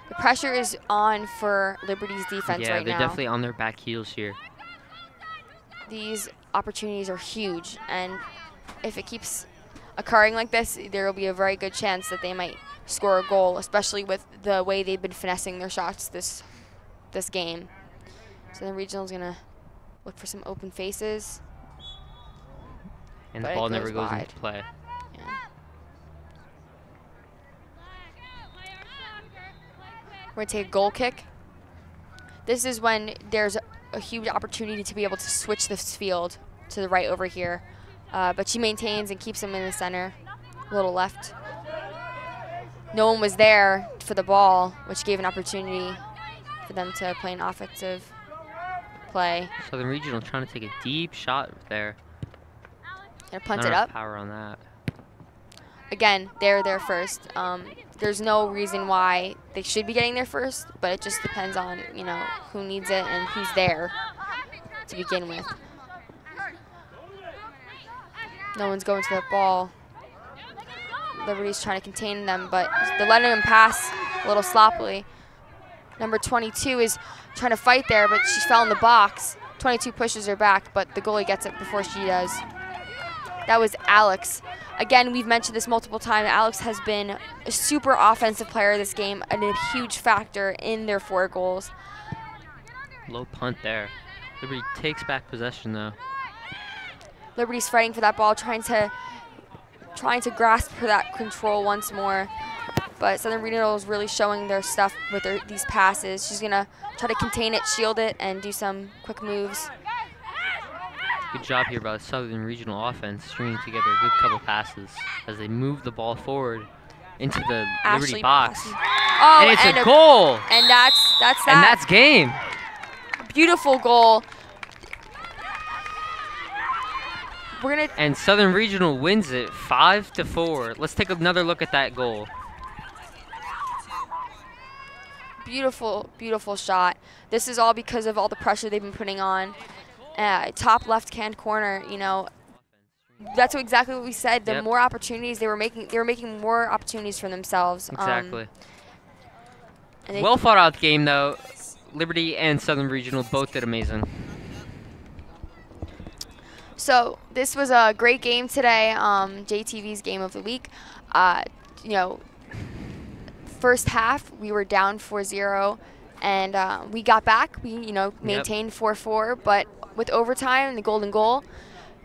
The pressure is on for Liberty's defense Yeah, right they're now. definitely on their back heels here. These opportunities are huge, and if it keeps occurring like this, there will be a very good chance that they might score a goal, especially with the way they've been finessing their shots this game. So the Regional's going to look for some open faces. And the But it ball never goes goes wide. into play. Yeah. We're going to take a goal kick. This is when there's a huge opportunity to be able to switch this field to the right over here. but she maintains and keeps him in the center, a little left. No one was there for the ball, which gave an opportunity for them to play an offensive play. Southern Regional trying to take a deep shot there. Gonna punt Not it enough up. power on that. Again, they're there first. There's no reason why they should be getting there first, but it just depends on, you know, who needs it and who's there to begin with. No one's going to the ball. Liberty's trying to contain them, but they're letting them pass a little sloppily. Number 22 is trying to fight there, but she fell in the box. 22 pushes her back, but the goalie gets it before she does. That was Alex. Again, we've mentioned this multiple times. Alex has been a super offensive player this game and a huge factor in their 4 goals. Low punt there. Liberty takes back possession though. Liberty's fighting for that ball, trying to grasp for that control once more. But Southern Regional is really showing their stuff with these passes. She's gonna try to contain it, shield it, and do some quick moves. Good job here by the Southern Regional offense, stringing together a good couple passes as they move the ball forward into the Liberty box. Oh, and it's a goal! And that's that. And that's game. Beautiful goal. And Southern Regional wins it 5-4. Let's take another look at that goal. Beautiful, beautiful shot. This is all because of all the pressure they've been putting on. Top left-hand corner, you know, that's exactly what we said. The more opportunities they were making more opportunities for themselves. Exactly. Well fought out game though. Liberty and Southern Regional both did amazing. So this was a great game today. JTV's game of the week. You know, first half we were down 4-0, and we got back. We maintained 4-4, but with overtime and the golden goal,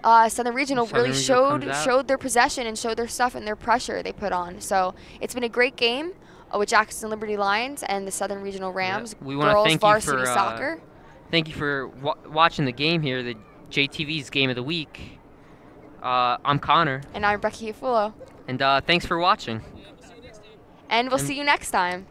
Southern Regional really showed their possession and showed their stuff and their pressure they put on. So it's been a great game with Jackson Liberty Lions and the Southern Regional Rams girls varsity soccer. Thank you for watching the game here, the JTV's game of the week. I'm Connor. And I'm Becky Fulo. And thanks for watching. And we'll see you next time.